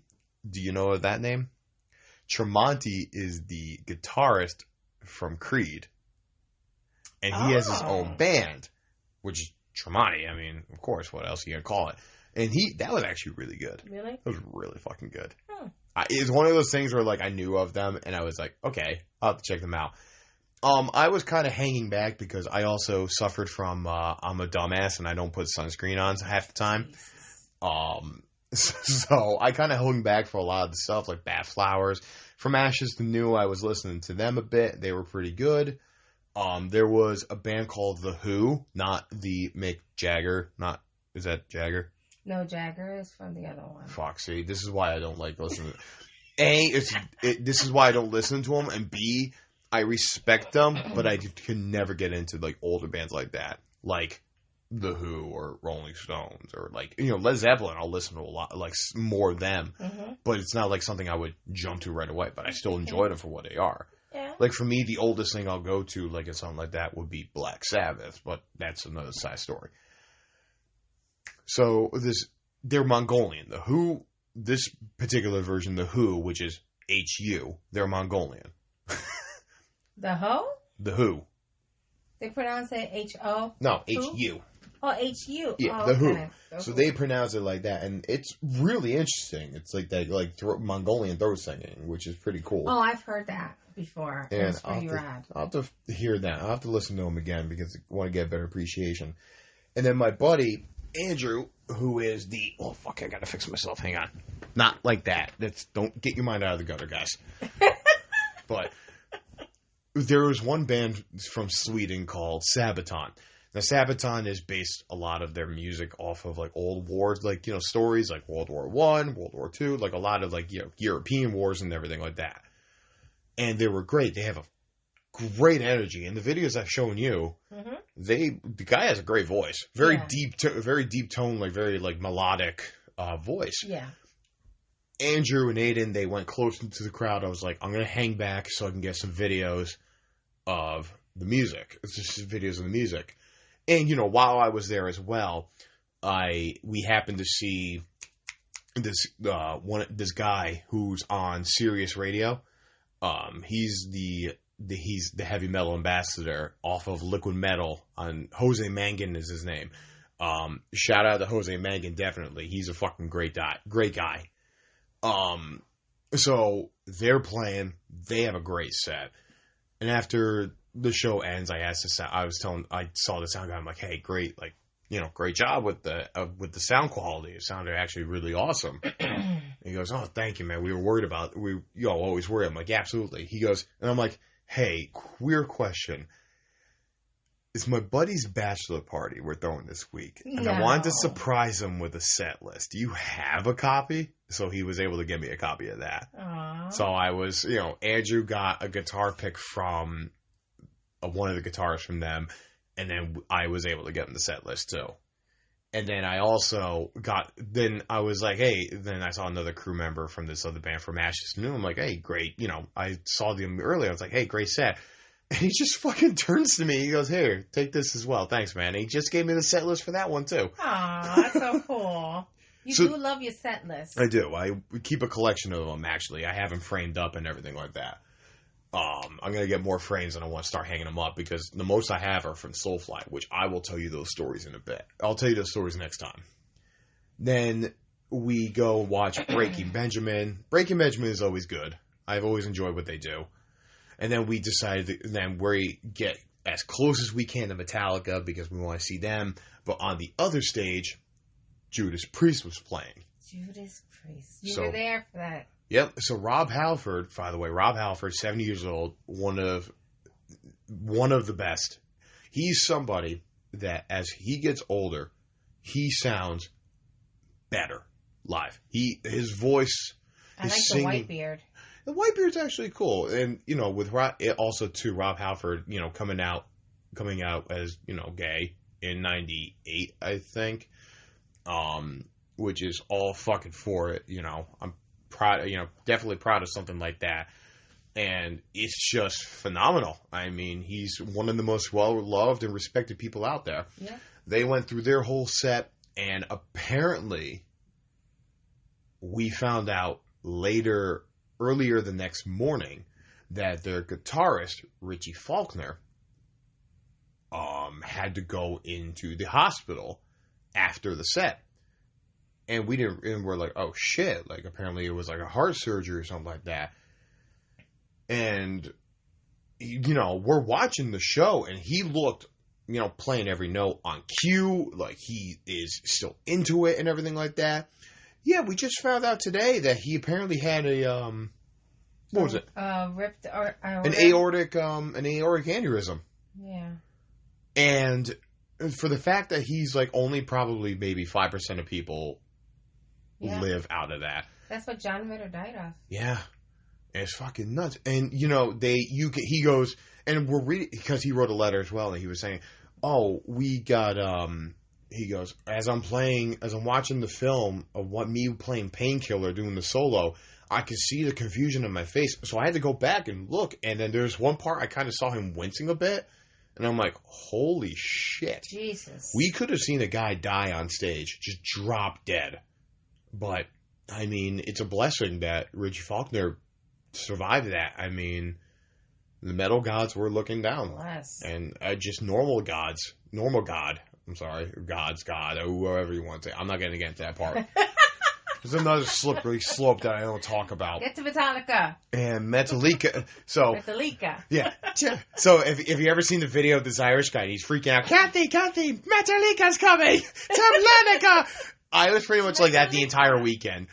[SPEAKER 3] Do you know that name? Tremonti is the guitarist from Creed. And he has his own band, which is Tremonti. I mean, of course, what else are you going to call it? And that was actually really good.
[SPEAKER 2] Really?
[SPEAKER 3] It was really fucking good.
[SPEAKER 2] Hmm.
[SPEAKER 3] It's one of those things where, like, I knew of them, and I was like, okay, I'll have to check them out. I was kind of hanging back because I also suffered from I'm a dumbass and I don't put sunscreen on half the time. So I kind of hung back for a lot of the stuff like Bad Flowers. From Ashes to New, I was listening to them a bit. They were pretty good. There was a band called The Who, not the Mick Jagger. Is that Jagger?
[SPEAKER 2] No, Jagger is from the other one.
[SPEAKER 3] Fuck, see, this is why I don't like listening. This is why I don't listen to them, and B, I respect them, but I can never get into like older bands like that, like The Who or Rolling Stones or like Led Zeppelin. I'll listen to a lot, like more of them, but it's not like something I would jump to right away. But I still enjoy them for what they are.
[SPEAKER 2] Yeah.
[SPEAKER 3] Like for me, the oldest thing I'll go to, like a something like that, would be Black Sabbath, but that's another side story. So they're Mongolian. The Who, this particular version, The Who, which is HU, they're Mongolian.
[SPEAKER 2] The Ho?
[SPEAKER 3] The Who.
[SPEAKER 2] They pronounce it H-O?
[SPEAKER 3] No,
[SPEAKER 2] Who?
[SPEAKER 3] HU.
[SPEAKER 2] Oh, H-U.
[SPEAKER 3] Yeah,
[SPEAKER 2] oh,
[SPEAKER 3] The Who.
[SPEAKER 2] okay.
[SPEAKER 3] So they pronounce it like that, and it's really interesting. It's like that, like Mongolian throat singing, which is pretty cool.
[SPEAKER 2] Oh, I've heard that before.
[SPEAKER 3] And
[SPEAKER 2] It's pretty rad.
[SPEAKER 3] I'll have to hear that. I'll have to listen to them again because I want to get a better appreciation. And then my buddy, Andrew, who is the... Oh, fuck, I gotta fix myself. Hang on. Not like that. Don't get your mind out of the gutter, guys. But there was one band from Sweden called Sabaton. Now, Sabaton is based a lot of their music off of, like, old wars, like, stories like World War I, World War II, like, a lot of, like, European wars and everything like that. And they were great. They have a great energy. In the videos I've shown you, the guy has a great voice. Very deep tone, like, very, like, melodic voice.
[SPEAKER 2] Yeah.
[SPEAKER 3] Andrew and Aiden, they went close into the crowd. I was like, I'm going to hang back so I can get some videos of the music. It's just videos of the music. And, while I was there as well, we happened to see this guy who's on Sirius Radio. He's the heavy metal ambassador off of Liquid Metal. On Jose Mangan is his name. Shout out to Jose Mangan, definitely. He's a fucking great guy. So they're playing. They have a great set. And after the show ends, I saw the sound guy. I'm like, hey, great, like, great job with the sound quality. It sounded actually really awesome. And he goes, oh, thank you, man. We were worried about always worry. I'm like, yeah, absolutely. He goes, and I'm like, hey, queer question. It's my buddy's bachelor party we're throwing this week. And I wanted to surprise him with a set list. Do you have a copy? So he was able to give me a copy of that.
[SPEAKER 2] Aww.
[SPEAKER 3] So I was, Andrew got a guitar pick from one of the guitarists from them. And then I was able to get him the set list too. And then I also then I was like, hey, then I saw another crew member from this other band from Ashes to New. I'm like, hey, great. I saw them earlier. I was like, hey, great set. And he just fucking turns to me. He goes, here, take this as well. Thanks, man. And he just gave me the set list for that one, too.
[SPEAKER 2] Aw, that's so cool. You do love your set list.
[SPEAKER 3] I do. I keep a collection of them, actually. I have them framed up and everything like that. I'm going to get more frames and I want to start hanging them up because the most I have are from Soulfly, which I will tell you those stories in a bit. I'll tell you those stories next time. Then we go watch Breaking Benjamin. Breaking Benjamin is always good. I've always enjoyed what they do. And then we decided then we get as close as we can to Metallica because we want to see them. But on the other stage, Judas Priest was playing.
[SPEAKER 2] Judas Priest. You were there for that.
[SPEAKER 3] Yep. So Rob Halford, by the way, 70 years old, one of the best. He's somebody that as he gets older, he sounds better live. His voice,
[SPEAKER 2] I like
[SPEAKER 3] singing,
[SPEAKER 2] the white beard.
[SPEAKER 3] The Whitebeard's actually cool, and with Rob Halford, coming out as gay in '98, I think, which is all fucking for it. I'm proud, definitely proud of something like that, and it's just phenomenal. I mean, he's one of the most well loved and respected people out there.
[SPEAKER 2] Yeah,
[SPEAKER 3] they went through their whole set, and apparently, we found out earlier the next morning that their guitarist, Richie Faulkner, had to go into the hospital after the set. And we're like, oh shit, like apparently it was like a heart surgery or something like that. And you know, we're watching the show, and he looked, you know, playing every note on cue, like he is still into it and everything like that. Yeah, we just found out today that he apparently had a what was it?
[SPEAKER 2] Ripped
[SPEAKER 3] An aortic aneurysm.
[SPEAKER 2] Yeah.
[SPEAKER 3] And for the fact that he's like only probably maybe 5% of people live out of that.
[SPEAKER 2] That's what John Ritter died of.
[SPEAKER 3] Yeah. It's fucking nuts. And, you know, he goes, and we're reading, because he wrote a letter as well, and he was saying, oh, we got, he goes, as I'm watching the film of me playing Painkiller doing the solo, I could see the confusion in my face. So I had to go back and look, and then there's one part I kind of saw him wincing a bit, and I'm like, holy shit.
[SPEAKER 2] Jesus.
[SPEAKER 3] We could have seen a guy die on stage, just drop dead. But, I mean, it's a blessing that Richie Faulkner survived that. I mean, the metal gods were looking down.
[SPEAKER 2] Bless.
[SPEAKER 3] And just normal God, or whoever you want to say. I'm not going to get into that part. There's another slippery slope that I don't talk about.
[SPEAKER 2] Get to Metallica.
[SPEAKER 3] And Metallica. So,
[SPEAKER 2] Metallica.
[SPEAKER 3] Yeah. So if you ever seen the video of this Irish guy, and he's freaking out, Kathy, Metallica's coming! Tablanica! I was pretty much like that the entire weekend.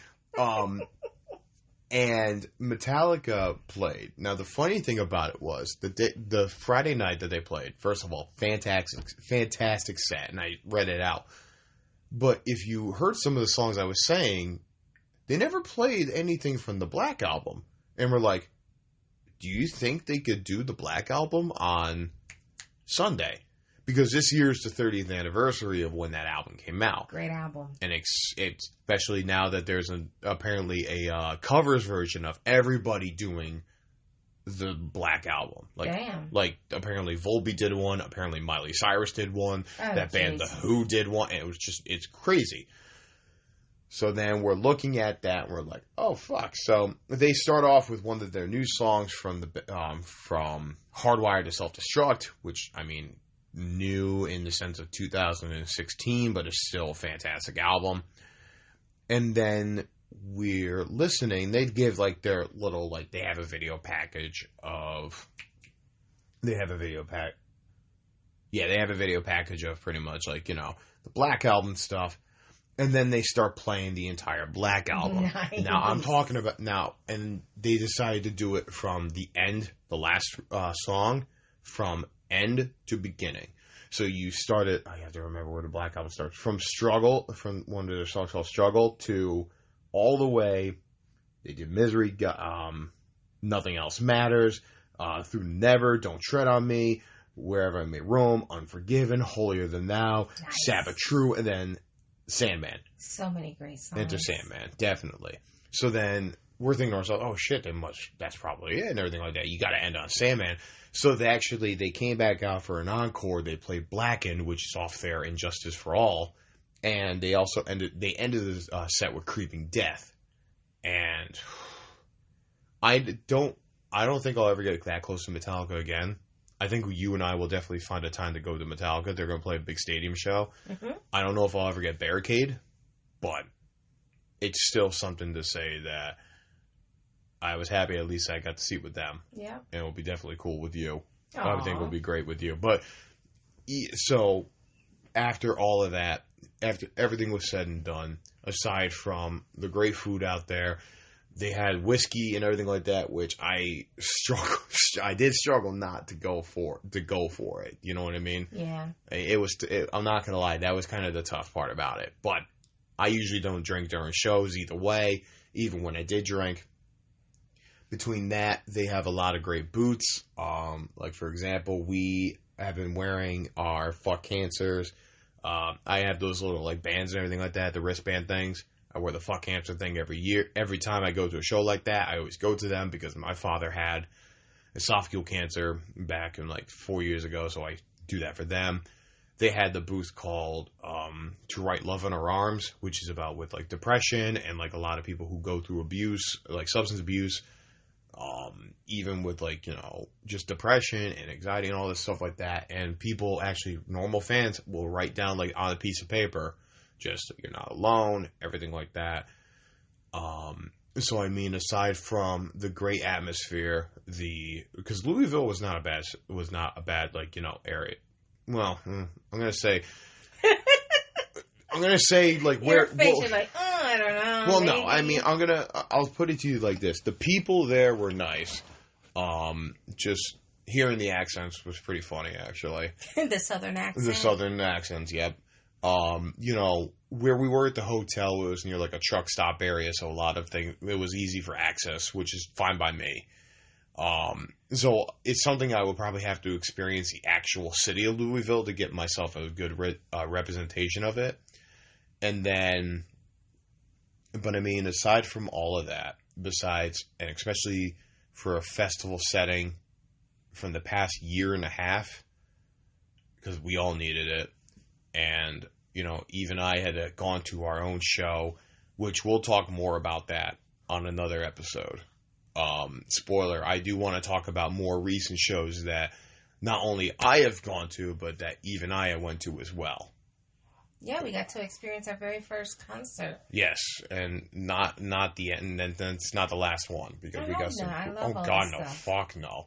[SPEAKER 3] And Metallica played. Now, the funny thing about it was the Friday night that they played, first of all, fantastic set, and I read it out. But if you heard some of the songs I was saying, they never played anything from the Black Album. And we're like, do you think they could do the Black Album on Sunday? Because this year is the 30th anniversary of when that album came out.
[SPEAKER 2] Great album.
[SPEAKER 3] And especially now that there's apparently a covers version of everybody doing the Black Album.
[SPEAKER 2] Damn.
[SPEAKER 3] Like, apparently Volbeat did one. Apparently Miley Cyrus did one.
[SPEAKER 2] Oh,
[SPEAKER 3] that band, The Who, did one. And it's crazy. So then we're looking at that and we're like, oh, fuck. So they start off with one of their new songs from Hardwired to Self-Destruct, which, I mean, new in the sense of 2016, but it's still a fantastic album. And then we're listening. They give like their little, like, they have a video package of pretty much like, you know, the Black Album stuff. And then they start playing the entire Black Album.
[SPEAKER 2] Nice.
[SPEAKER 3] Now, I'm talking about and they decided to do it from the end, the last song, from end to beginning. So you started, I have to remember where the Black Album starts, from one of their songs called Struggle to all the way, they did Misery, Nothing Else Matters, through Never, Don't Tread on Me, Wherever I May Roam, Unforgiven, Holier Than Thou, nice. Sabbath True, and then Sandman.
[SPEAKER 2] So many great songs.
[SPEAKER 3] Enter Sandman, definitely. So then we're thinking to ourselves, oh shit, that's probably it and everything like that. You got to end on Sandman. So they came back out for an encore. They played Blackened, which is off their Injustice for All, and they also ended the set with Creeping Death. And I don't think I'll ever get that close to Metallica again. I think you and I will definitely find a time to go to Metallica. They're going to play a big stadium show. Mm-hmm. I don't know if I'll ever get Barricade, but it's still something to say that I was happy at least I got to see it with them.
[SPEAKER 2] Yeah. And
[SPEAKER 3] it will be definitely cool with you.
[SPEAKER 2] Aww.
[SPEAKER 3] I think it will be great with you. But so after all of that, after everything was said and done, aside from the great food out there, they had whiskey and everything like that, which I did struggle not to go for it. You know what I mean?
[SPEAKER 2] Yeah.
[SPEAKER 3] I'm not going to lie. That was kind of the tough part about it. But I usually don't drink during shows either way, even when I did drink. Between that, they have a lot of great boots. Like, for example, we have been wearing our Fuck Cancers. I have those little, like, bands and everything like that, the wristband things. I wear the Fuck Cancer thing every year. Every time I go to a show like that, I always go to them because my father had esophageal cancer back in like 4 years ago, so I do that for them. They had the booth called To Write Love in Our Arms, which is about with like depression and like a lot of people who go through abuse, like substance abuse, even with like, you know, just depression and anxiety and all this stuff like that. And people actually, normal fans will write down like on a piece of paper, just you're not alone, everything like that. So I mean, aside from the great atmosphere, because Louisville was not a bad like, you know, area. Well, I'm gonna say like
[SPEAKER 2] Your
[SPEAKER 3] where.
[SPEAKER 2] face, you're like, oh, I don't know.
[SPEAKER 3] Well,
[SPEAKER 2] maybe.
[SPEAKER 3] no, I mean, I'll put it to you like this: the people there were nice. Just hearing the accents was pretty funny, actually.
[SPEAKER 2] The southern accent.
[SPEAKER 3] The southern accents, yep. You know, where we were at the hotel, it was near like a truck stop area, so a lot of things, it was easy for access, which is fine by me. So it's something I will probably have to experience the actual city of Louisville to get myself a good representation of it. And then, but I mean, aside from all of that, and especially for a festival setting from the past year and a half, because we all needed it. And, you know, Eve and I had gone to our own show, which we'll talk more about that on another episode. Spoiler, I do want to talk about more recent shows that not only I have gone to, but that Eve and I went to as well.
[SPEAKER 2] Yeah, we got to experience our very first concert.
[SPEAKER 3] Yes, and not the end, and then it's not the last one because we got some.
[SPEAKER 2] I love
[SPEAKER 3] Oh
[SPEAKER 2] all
[SPEAKER 3] God,
[SPEAKER 2] that
[SPEAKER 3] no!
[SPEAKER 2] stuff.
[SPEAKER 3] Fuck no!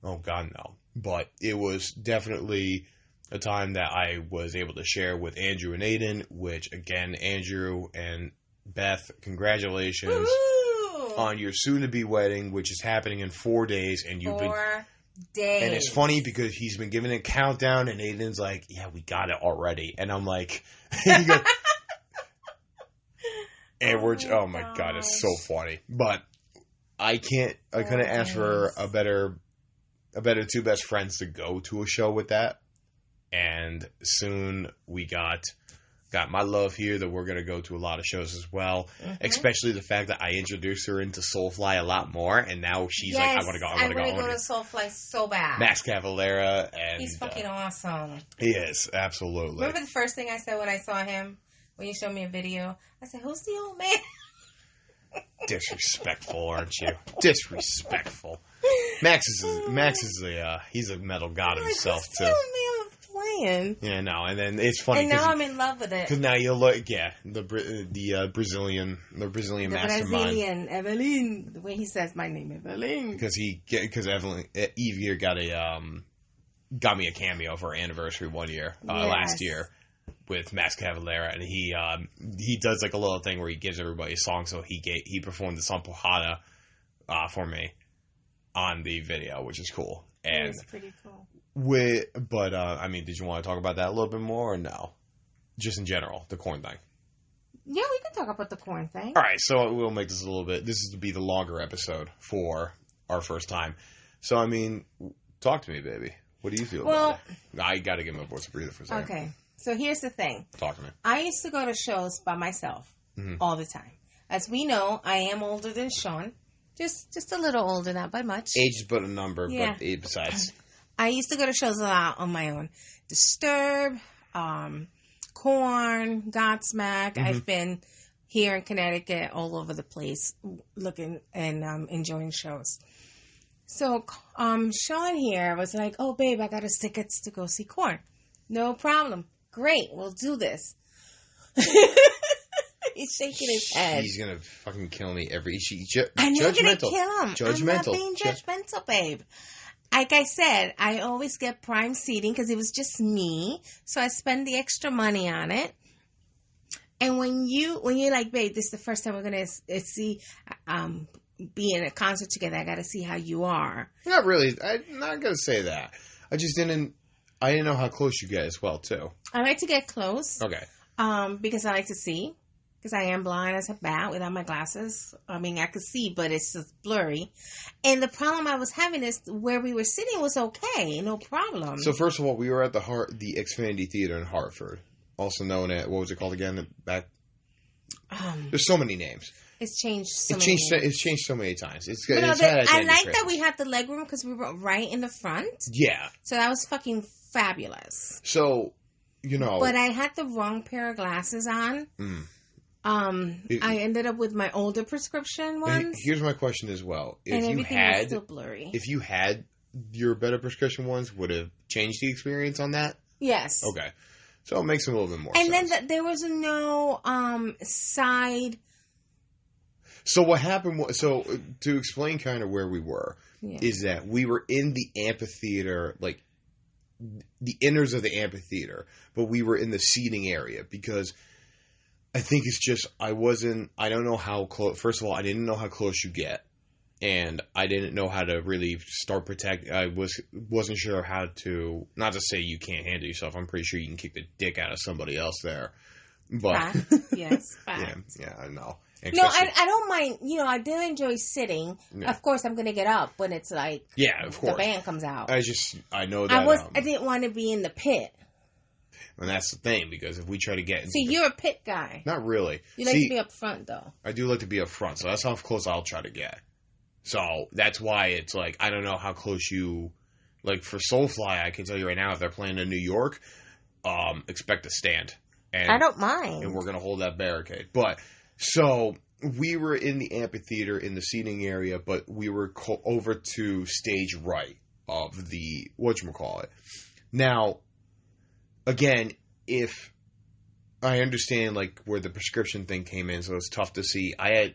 [SPEAKER 3] Oh God, no! But it was definitely a time that I was able to share with Andrew and Aiden. Which again, Andrew and Beth, congratulations
[SPEAKER 2] Woo-hoo!
[SPEAKER 3] on your soon-to-be wedding, which is happening in 4 days, and you've been.
[SPEAKER 2] 4 days.
[SPEAKER 3] And it's funny because he's been giving a countdown, and Aiden's like, "Yeah, we got it already," and I'm like, and we're, oh my God, it's so funny. But I couldn't ask for a better two best friends to go to a show with that. And soon we got my love here that we're going to go to a lot of shows as well, especially the fact that I introduced her into Soulfly a lot more, and now she's like, I want to go. I want to
[SPEAKER 2] go to Soulfly so bad.
[SPEAKER 3] Max Cavalera, and
[SPEAKER 2] he's fucking awesome.
[SPEAKER 3] He is, absolutely.
[SPEAKER 2] Remember the first thing I said when I saw him? When you showed me a video, I said, "Who's the old man?"
[SPEAKER 3] Disrespectful, aren't you? Disrespectful. Max is he's a metal god himself
[SPEAKER 2] who's
[SPEAKER 3] too.
[SPEAKER 2] The old man playing?
[SPEAKER 3] Yeah, no, and then it's funny
[SPEAKER 2] and now I'm in love with it.
[SPEAKER 3] Because now you look, the Brazilian mastermind.
[SPEAKER 2] Brazilian Evelyn, the way he says my name, Evelyn.
[SPEAKER 3] Because Evelyn Eve here got me a cameo for our anniversary one year last year with Max Cavalera, and he does like a little thing where he gives everybody a song. So he performed the song Pohada for me on the video, which is cool. And
[SPEAKER 2] it's pretty cool.
[SPEAKER 3] I mean, did you want to talk about that a little bit more, or no? Just in general, the corn thing.
[SPEAKER 2] Yeah, we can talk about the corn thing.
[SPEAKER 3] All right, so we'll make this a little bit. This is to be the longer episode for our first time. So, I mean, talk to me, baby. What do you feel about it? I got to give my voice a breather for a second.
[SPEAKER 2] Okay, so here's the thing.
[SPEAKER 3] Talk to me.
[SPEAKER 2] I used to go to shows by myself all the time. As we know, I am older than Sean. Just a little older, not by much.
[SPEAKER 3] Age is but a number,
[SPEAKER 2] Yeah.
[SPEAKER 3] but besides.
[SPEAKER 2] I used to go to shows a lot on my own. Disturbed, Korn, Godsmack. I've been here in Connecticut all over the place looking and enjoying shows. So Sean here was like, "Oh, babe, I got us tickets to go see Korn." No problem. Great, we'll do this. He's shaking his head.
[SPEAKER 3] He's going to fucking kill me
[SPEAKER 2] I'm not going to kill him.
[SPEAKER 3] Judgmental.
[SPEAKER 2] I'm not being judgmental, babe. Like I said, I always get prime seating because it was just me. So I spend the extra money on it. And when you're like, babe, this is the first time we're going to see, be in a concert together. I got to see how you are.
[SPEAKER 3] Not really. I'm not going to say that. I didn't know how close you get as well, too.
[SPEAKER 2] I like to get close.
[SPEAKER 3] Okay.
[SPEAKER 2] Because I like to see. Because I am blind as a bat without my glasses. I mean, I could see, but it's just blurry. And the problem I was having is where we were sitting was okay, no problem.
[SPEAKER 3] So first of all, we were at the Xfinity Theater in Hartford, also known as, what was it called again? There's so many names.
[SPEAKER 2] It's changed so
[SPEAKER 3] many
[SPEAKER 2] names.
[SPEAKER 3] It's changed so many times.
[SPEAKER 2] I like that we had the legroom because we were right in the front.
[SPEAKER 3] Yeah.
[SPEAKER 2] So that was fucking fabulous.
[SPEAKER 3] So,
[SPEAKER 2] But I had the wrong pair of glasses on. I ended up with my older prescription ones.
[SPEAKER 3] Here's my question as well.
[SPEAKER 2] And everything was still blurry.
[SPEAKER 3] If you had your better prescription ones, would have changed the experience on that?
[SPEAKER 2] Yes.
[SPEAKER 3] Okay. So it makes a little bit more
[SPEAKER 2] sense.
[SPEAKER 3] And
[SPEAKER 2] then there was no side.
[SPEAKER 3] So what happened was, to explain kind of where we were, is that we were in the amphitheater, like the inners of the amphitheater, but we were in the seating area because I think it's just, I don't know how close, first of all, I didn't know how close you get, and I didn't know how to really start protect, I wasn't sure how to, not to say you can't handle yourself, I'm pretty sure you can kick the dick out of somebody else there, but...
[SPEAKER 2] Fact. Yes, fact.
[SPEAKER 3] Yeah, I know.
[SPEAKER 2] No, I don't mind. I do enjoy sitting. Yeah. Of course, I'm going to get up when it's like
[SPEAKER 3] of course
[SPEAKER 2] the band comes out.
[SPEAKER 3] I know that
[SPEAKER 2] I didn't want to be in the pit.
[SPEAKER 3] And that's the thing, because if we try to get into
[SPEAKER 2] you're a pit guy.
[SPEAKER 3] Not really.
[SPEAKER 2] You like to be up front, though.
[SPEAKER 3] I do like to be up front, so that's how close I'll try to get. So that's why it's like, I don't know how close you, like for Soulfly, I can tell you right now, if they're playing in New York, expect a stand. And
[SPEAKER 2] I don't mind.
[SPEAKER 3] And we're going to hold that barricade. But, so we were in the amphitheater in the seating area, but we were over to stage right of the whatchamacallit. Now, again, if I understand like where the prescription thing came in, so it's tough to see. I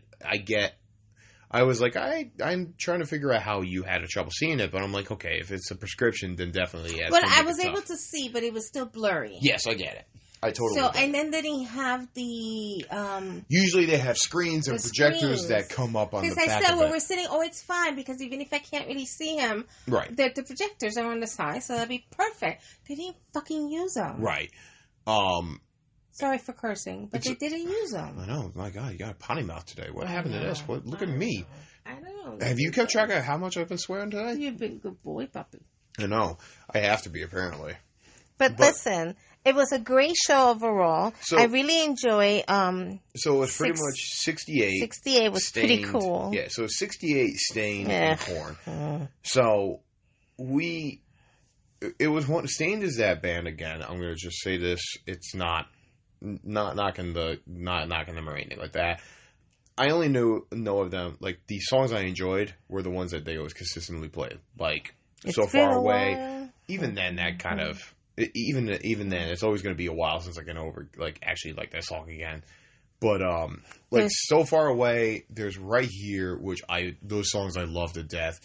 [SPEAKER 3] was like, I'm trying to figure out how you had trouble seeing it, but I'm like, okay, if it's a prescription, then definitely, yeah.
[SPEAKER 2] But I was able to see, but it was still blurry.
[SPEAKER 3] Yes, I get it. I totally
[SPEAKER 2] get it. And then they didn't have the...
[SPEAKER 3] Usually they have screens and projectors that come up on the back of it.
[SPEAKER 2] Because I said, when we're sitting, it's fine, because even if I can't really see him,
[SPEAKER 3] right,
[SPEAKER 2] the projectors are on the side, so that'd be perfect. They didn't fucking use them.
[SPEAKER 3] Right.
[SPEAKER 2] Sorry for cursing, but they didn't use them.
[SPEAKER 3] I know. My God, you got a potty mouth today. What happened to this? Look at me.
[SPEAKER 2] I know.
[SPEAKER 3] Have you kept track of how much I've been swearing today?
[SPEAKER 2] You've been a good boy, puppy.
[SPEAKER 3] I know. I have to be, apparently.
[SPEAKER 2] But listen, it was a great show overall. So, I really enjoy...
[SPEAKER 3] so it was pretty much 68.
[SPEAKER 2] 68 was
[SPEAKER 3] Stained,
[SPEAKER 2] pretty cool.
[SPEAKER 3] Yeah, so 68 Stained and Korn. So it was one... Stained is that band again. I'm going to just say this. It's not knocking them or anything like that. I only know of them, like, the songs I enjoyed were the ones that they always consistently played. Like, So Far Away. Even then, that kind of... Even then, it's always going to be a while since I can actually like that song again. But, So Far Away, there's Right Here, which those songs I love to death.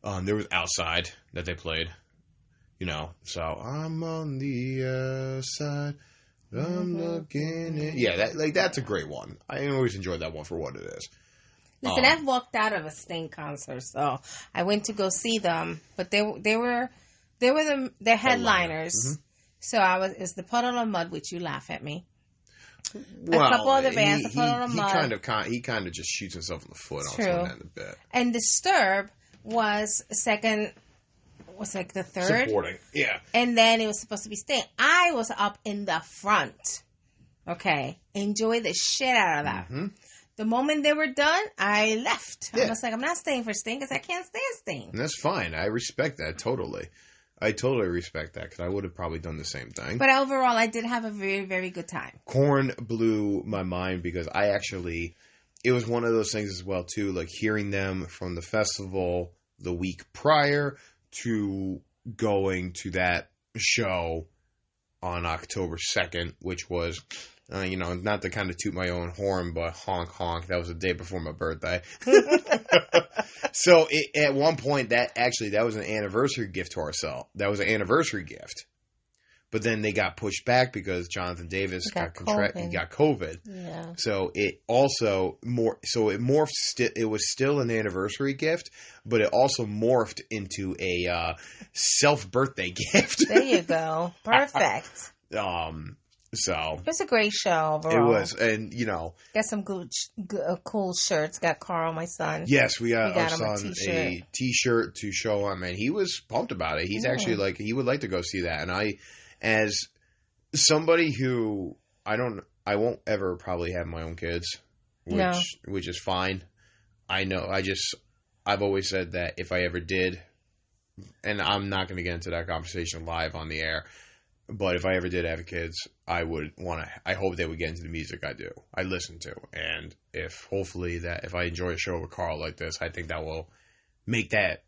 [SPEAKER 3] There was Outside that they played, so I'm on the outside, I'm looking in. Yeah, that's a great one. I always enjoyed that one for what it is.
[SPEAKER 2] Listen, I've walked out of a Sting concert, so I went to go see them, but they were the headliners. Mm-hmm. So it's the Puddle of Mud, which you laugh at me.
[SPEAKER 3] Well,
[SPEAKER 2] a couple of the bands, the Puddle of Mud.
[SPEAKER 3] He kind of just shoots himself in the foot on that a bit.
[SPEAKER 2] And Disturb was second. Was like the third.
[SPEAKER 3] Supporting, yeah.
[SPEAKER 2] And then it was supposed to be Sting. I was up in the front. Okay, enjoy the shit out of that. Mm-hmm. The moment they were done, I left. Yeah. I was like, I'm not staying for Sting because I can't stand Sting.
[SPEAKER 3] And that's fine. I respect that totally. I totally respect that because I would have probably done the same thing.
[SPEAKER 2] But overall, I did have a very, very good time.
[SPEAKER 3] Korn blew my mind because it was one of those things as well, too, like hearing them from the festival the week prior to going to that show on October 2nd, which was, not to kind of toot my own horn, but honk, honk. That was the day before my birthday. So at one point, that was an anniversary gift to ourselves. That was an anniversary gift. But then they got pushed back because Jonathan Davis got COVID.
[SPEAKER 2] Yeah.
[SPEAKER 3] So it also it was still an anniversary gift, but it also morphed into a self-birthday gift.
[SPEAKER 2] There you go. Perfect.
[SPEAKER 3] So
[SPEAKER 2] it was a great show overall.
[SPEAKER 3] It was, and
[SPEAKER 2] got some cool shirts. Got Carl, my son.
[SPEAKER 3] Yes, we got our son a T-shirt to show him, and he was pumped about it. He's actually he would like to go see that, and as somebody who I won't ever probably have my own kids, which is fine. I know. I've always said that if I ever did, and I'm not going to get into that conversation live on the air. But if I ever did have kids, I hope they would get into the music I listen to. And if I enjoy a show with Carl like this, I think that will make that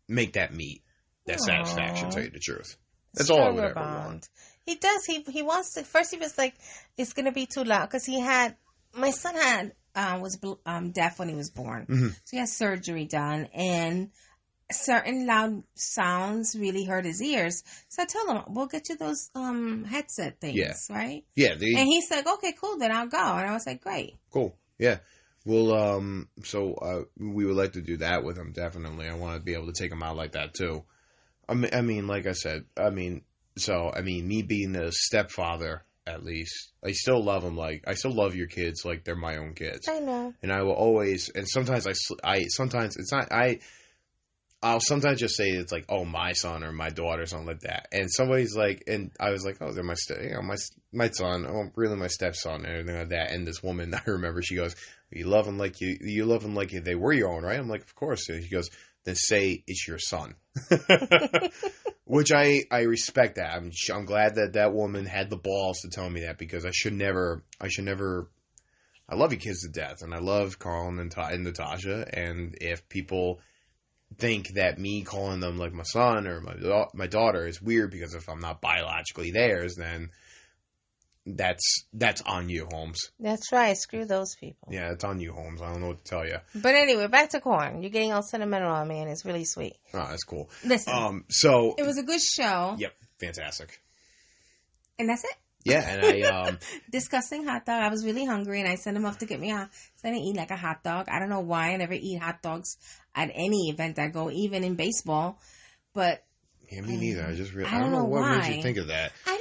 [SPEAKER 3] meet that satisfaction, to tell you the truth. That's all I would ever want.
[SPEAKER 2] He does. He wants to. First he was like, it's going to be too loud. Because my son had was deaf when he was born.
[SPEAKER 3] Mm-hmm.
[SPEAKER 2] So he had surgery done, and certain loud sounds really hurt his ears. So I told him, we'll get you those headset things,
[SPEAKER 3] Yeah.
[SPEAKER 2] right?
[SPEAKER 3] Yeah,
[SPEAKER 2] And he's like, okay, cool, then I'll go. And I was like, great.
[SPEAKER 3] cool. Yeah. Well, we would like to do that with him, definitely. I want to be able to take him out like that, too. I mean, like I said, me being the stepfather, at least, I still love him I still love your kids like they're my own kids.
[SPEAKER 2] I know.
[SPEAKER 3] And I will always, and sometimes sometimes it's not, I'll sometimes just say it's like, oh, my son or my daughter, something like that. And somebody's like, and I was like, oh, they're my son, oh, really my stepson, and everything like that. And this woman, I remember, she goes, you love them like you love them like they were your own, right? I'm like, of course. And she goes, then say it's your son. Which I respect that. I'm glad that woman had the balls to tell me that, because I should never. I love you kids to death, and I love Carl and Natasha. And if people think that me calling them like my son or my daughter is weird because if I'm not biologically theirs, then that's on you, Holmes.
[SPEAKER 4] That's right. Screw those people.
[SPEAKER 3] Yeah, it's on you, Holmes. I don't know what to tell you.
[SPEAKER 4] But anyway, back to corn. You're getting all sentimental on me, and it's really sweet.
[SPEAKER 3] Oh, that's cool.
[SPEAKER 2] Listen,
[SPEAKER 3] So
[SPEAKER 2] it was a good show.
[SPEAKER 3] Yep, fantastic.
[SPEAKER 2] And that's it.
[SPEAKER 3] Yeah, and I
[SPEAKER 2] Disgusting hot dog. I was really hungry, and I sent him off to get me so I didn't eat like a hot dog. I don't know why I never eat hot dogs at any event I go, even in baseball. But
[SPEAKER 3] yeah, me neither. I
[SPEAKER 2] I don't know
[SPEAKER 3] what
[SPEAKER 2] why.
[SPEAKER 3] made you think of that.
[SPEAKER 2] I don't know.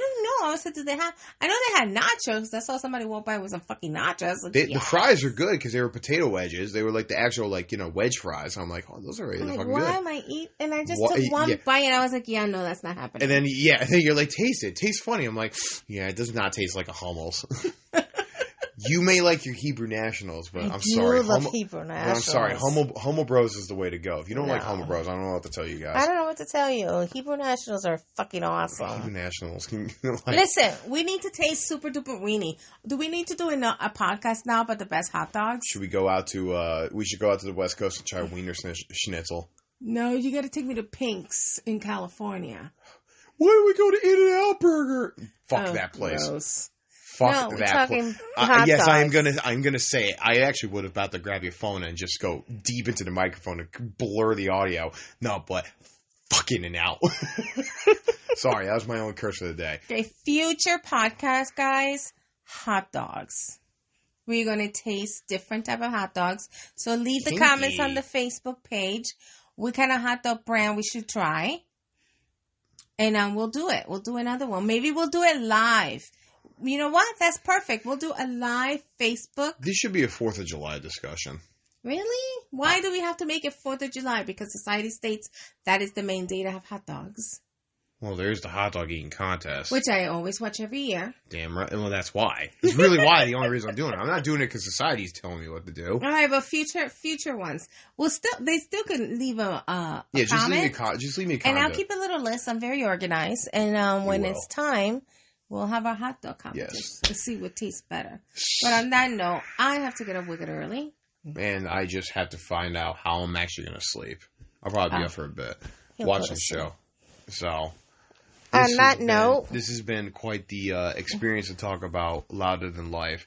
[SPEAKER 2] I said, did they have? I know they had nachos. I saw somebody walk by with some fucking nachos. Like,
[SPEAKER 3] The fries are good because they were potato wedges. They were like the actual wedge fries. I'm like, oh, those are really
[SPEAKER 2] I'm like,
[SPEAKER 3] fucking
[SPEAKER 2] why
[SPEAKER 3] good.
[SPEAKER 2] am I eating? And I just took one bite, and I was like, yeah, no, that's not happening.
[SPEAKER 3] And then you're like, taste it. Tastes funny. I'm like, yeah, it does not taste like a hummus. You may like your Hebrew Nationals, but I'm sorry.
[SPEAKER 4] I love Hebrew Nationals.
[SPEAKER 3] I'm sorry. Homo Bros is the way to go. If you don't like Homo Bros, I don't know what to tell you guys.
[SPEAKER 4] I don't know what to tell you. Hebrew Nationals are fucking awesome.
[SPEAKER 3] Hebrew Nationals.
[SPEAKER 2] Listen, we need to taste Super Duper Weenie. Do we need to do a podcast now about the best hot dogs?
[SPEAKER 3] Should we go out to? We should go out to the West Coast and try Wiener Schnitzel.
[SPEAKER 2] No, you got to take me to Pink's in California.
[SPEAKER 3] Why do we go to In-N-Out Burger? Fuck that place.
[SPEAKER 2] Gross.
[SPEAKER 3] Fuck
[SPEAKER 4] we're
[SPEAKER 3] that
[SPEAKER 4] talking
[SPEAKER 3] place.
[SPEAKER 4] hot
[SPEAKER 3] Yes,
[SPEAKER 4] dogs.
[SPEAKER 3] I'm gonna say it. I actually would have about to grab your phone and just go deep into the microphone and blur the audio. No, but fucking and out. Sorry, that was my own curse of the day.
[SPEAKER 2] Okay, future podcast, guys. Hot dogs. We're going to taste different type of hot dogs. So leave the
[SPEAKER 3] Kinky.
[SPEAKER 2] comments on the Facebook page. What kind of hot dog brand we should try. And we'll do it. We'll do another one. Maybe we'll do it live. You know what? That's perfect. We'll do a live Facebook.
[SPEAKER 3] This should be a 4th of July discussion.
[SPEAKER 2] Really? Why do we have to make it 4th of July? Because society states that is the main day to have hot dogs.
[SPEAKER 3] Well, there's the hot dog eating contest.
[SPEAKER 2] Which I always watch every year.
[SPEAKER 3] Damn right. Well, that's why. It's really why. The only reason I'm doing it. I'm not doing it because society's telling me what to do.
[SPEAKER 2] All right, but future ones. They still can leave a
[SPEAKER 3] Yeah, just
[SPEAKER 2] comment.
[SPEAKER 3] just leave me a
[SPEAKER 2] And
[SPEAKER 3] comment.
[SPEAKER 2] I'll keep a little list. I'm very organized. And when
[SPEAKER 3] will.
[SPEAKER 2] it's time, we'll have a hot dog competition
[SPEAKER 3] Yes.
[SPEAKER 2] to see what tastes better. But on that note, I have to get up wicked early.
[SPEAKER 3] And I just have to find out how I'm actually going to sleep. I'll probably be up for a bit.
[SPEAKER 4] He'll
[SPEAKER 3] Watch
[SPEAKER 4] go
[SPEAKER 3] the
[SPEAKER 4] to
[SPEAKER 3] show. So.
[SPEAKER 4] On
[SPEAKER 3] this
[SPEAKER 4] that
[SPEAKER 3] has been-
[SPEAKER 4] note-
[SPEAKER 3] this has been quite the experience to talk about Louder Than Life.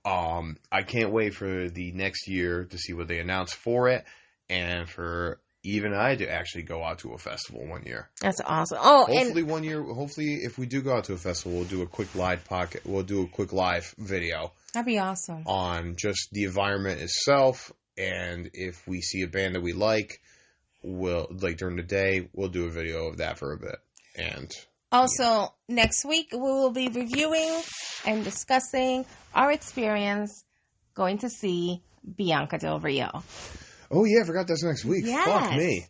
[SPEAKER 3] I can't wait for the next year to see what they announce for it, and for even I to actually go out to a festival one year.
[SPEAKER 4] That's awesome. Oh,
[SPEAKER 3] Hopefully,
[SPEAKER 4] and
[SPEAKER 3] one year. Hopefully, if we do go out to a festival, we'll do a quick live pocket. We'll do a quick live video
[SPEAKER 2] That'd be awesome.
[SPEAKER 3] on just the environment itself, and if we see a band that we like, we'll during the day, we'll do a video of that for a bit. And
[SPEAKER 2] Also, next week we will be reviewing and discussing our experience going to see Bianca Del Rio.
[SPEAKER 3] oh yeah, I forgot that's next week.
[SPEAKER 2] Yes.
[SPEAKER 3] Fuck me.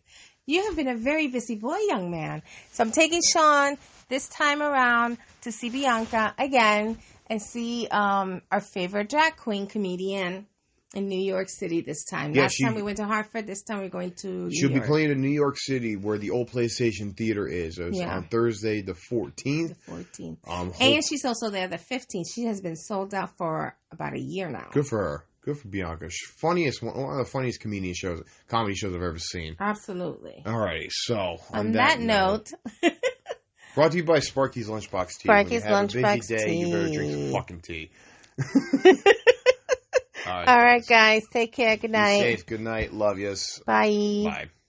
[SPEAKER 2] You have been a very busy boy, young man. So I'm taking Sean this time around to see Bianca again and see our favorite drag queen comedian in New York City this time.
[SPEAKER 3] Yeah,
[SPEAKER 2] Last time we went to Hartford. This time we're going to New
[SPEAKER 3] She'll
[SPEAKER 2] York.
[SPEAKER 3] be playing in New York City, where the old PlayStation Theater is. It's
[SPEAKER 2] Yeah.
[SPEAKER 3] on Thursday, the 14th.
[SPEAKER 2] The 14th.
[SPEAKER 3] Hope-
[SPEAKER 2] And she's also there the 15th. She has been sold out for about a year now.
[SPEAKER 3] good for her. Good for Bianca. One of the funniest comedy shows I've ever seen.
[SPEAKER 2] Absolutely.
[SPEAKER 3] Alrighty, so
[SPEAKER 2] On that note,
[SPEAKER 3] brought to you by Sparky's Lunchbox Tea.
[SPEAKER 4] Sparky's
[SPEAKER 3] when you have a
[SPEAKER 4] Lunchbox
[SPEAKER 3] busy day, you better drink some
[SPEAKER 4] Tea.
[SPEAKER 3] fucking tea. All
[SPEAKER 4] All right, guys. Take care. Good
[SPEAKER 3] Be
[SPEAKER 4] night.
[SPEAKER 3] safe. Good night. Love yous.
[SPEAKER 4] Bye.
[SPEAKER 3] Bye.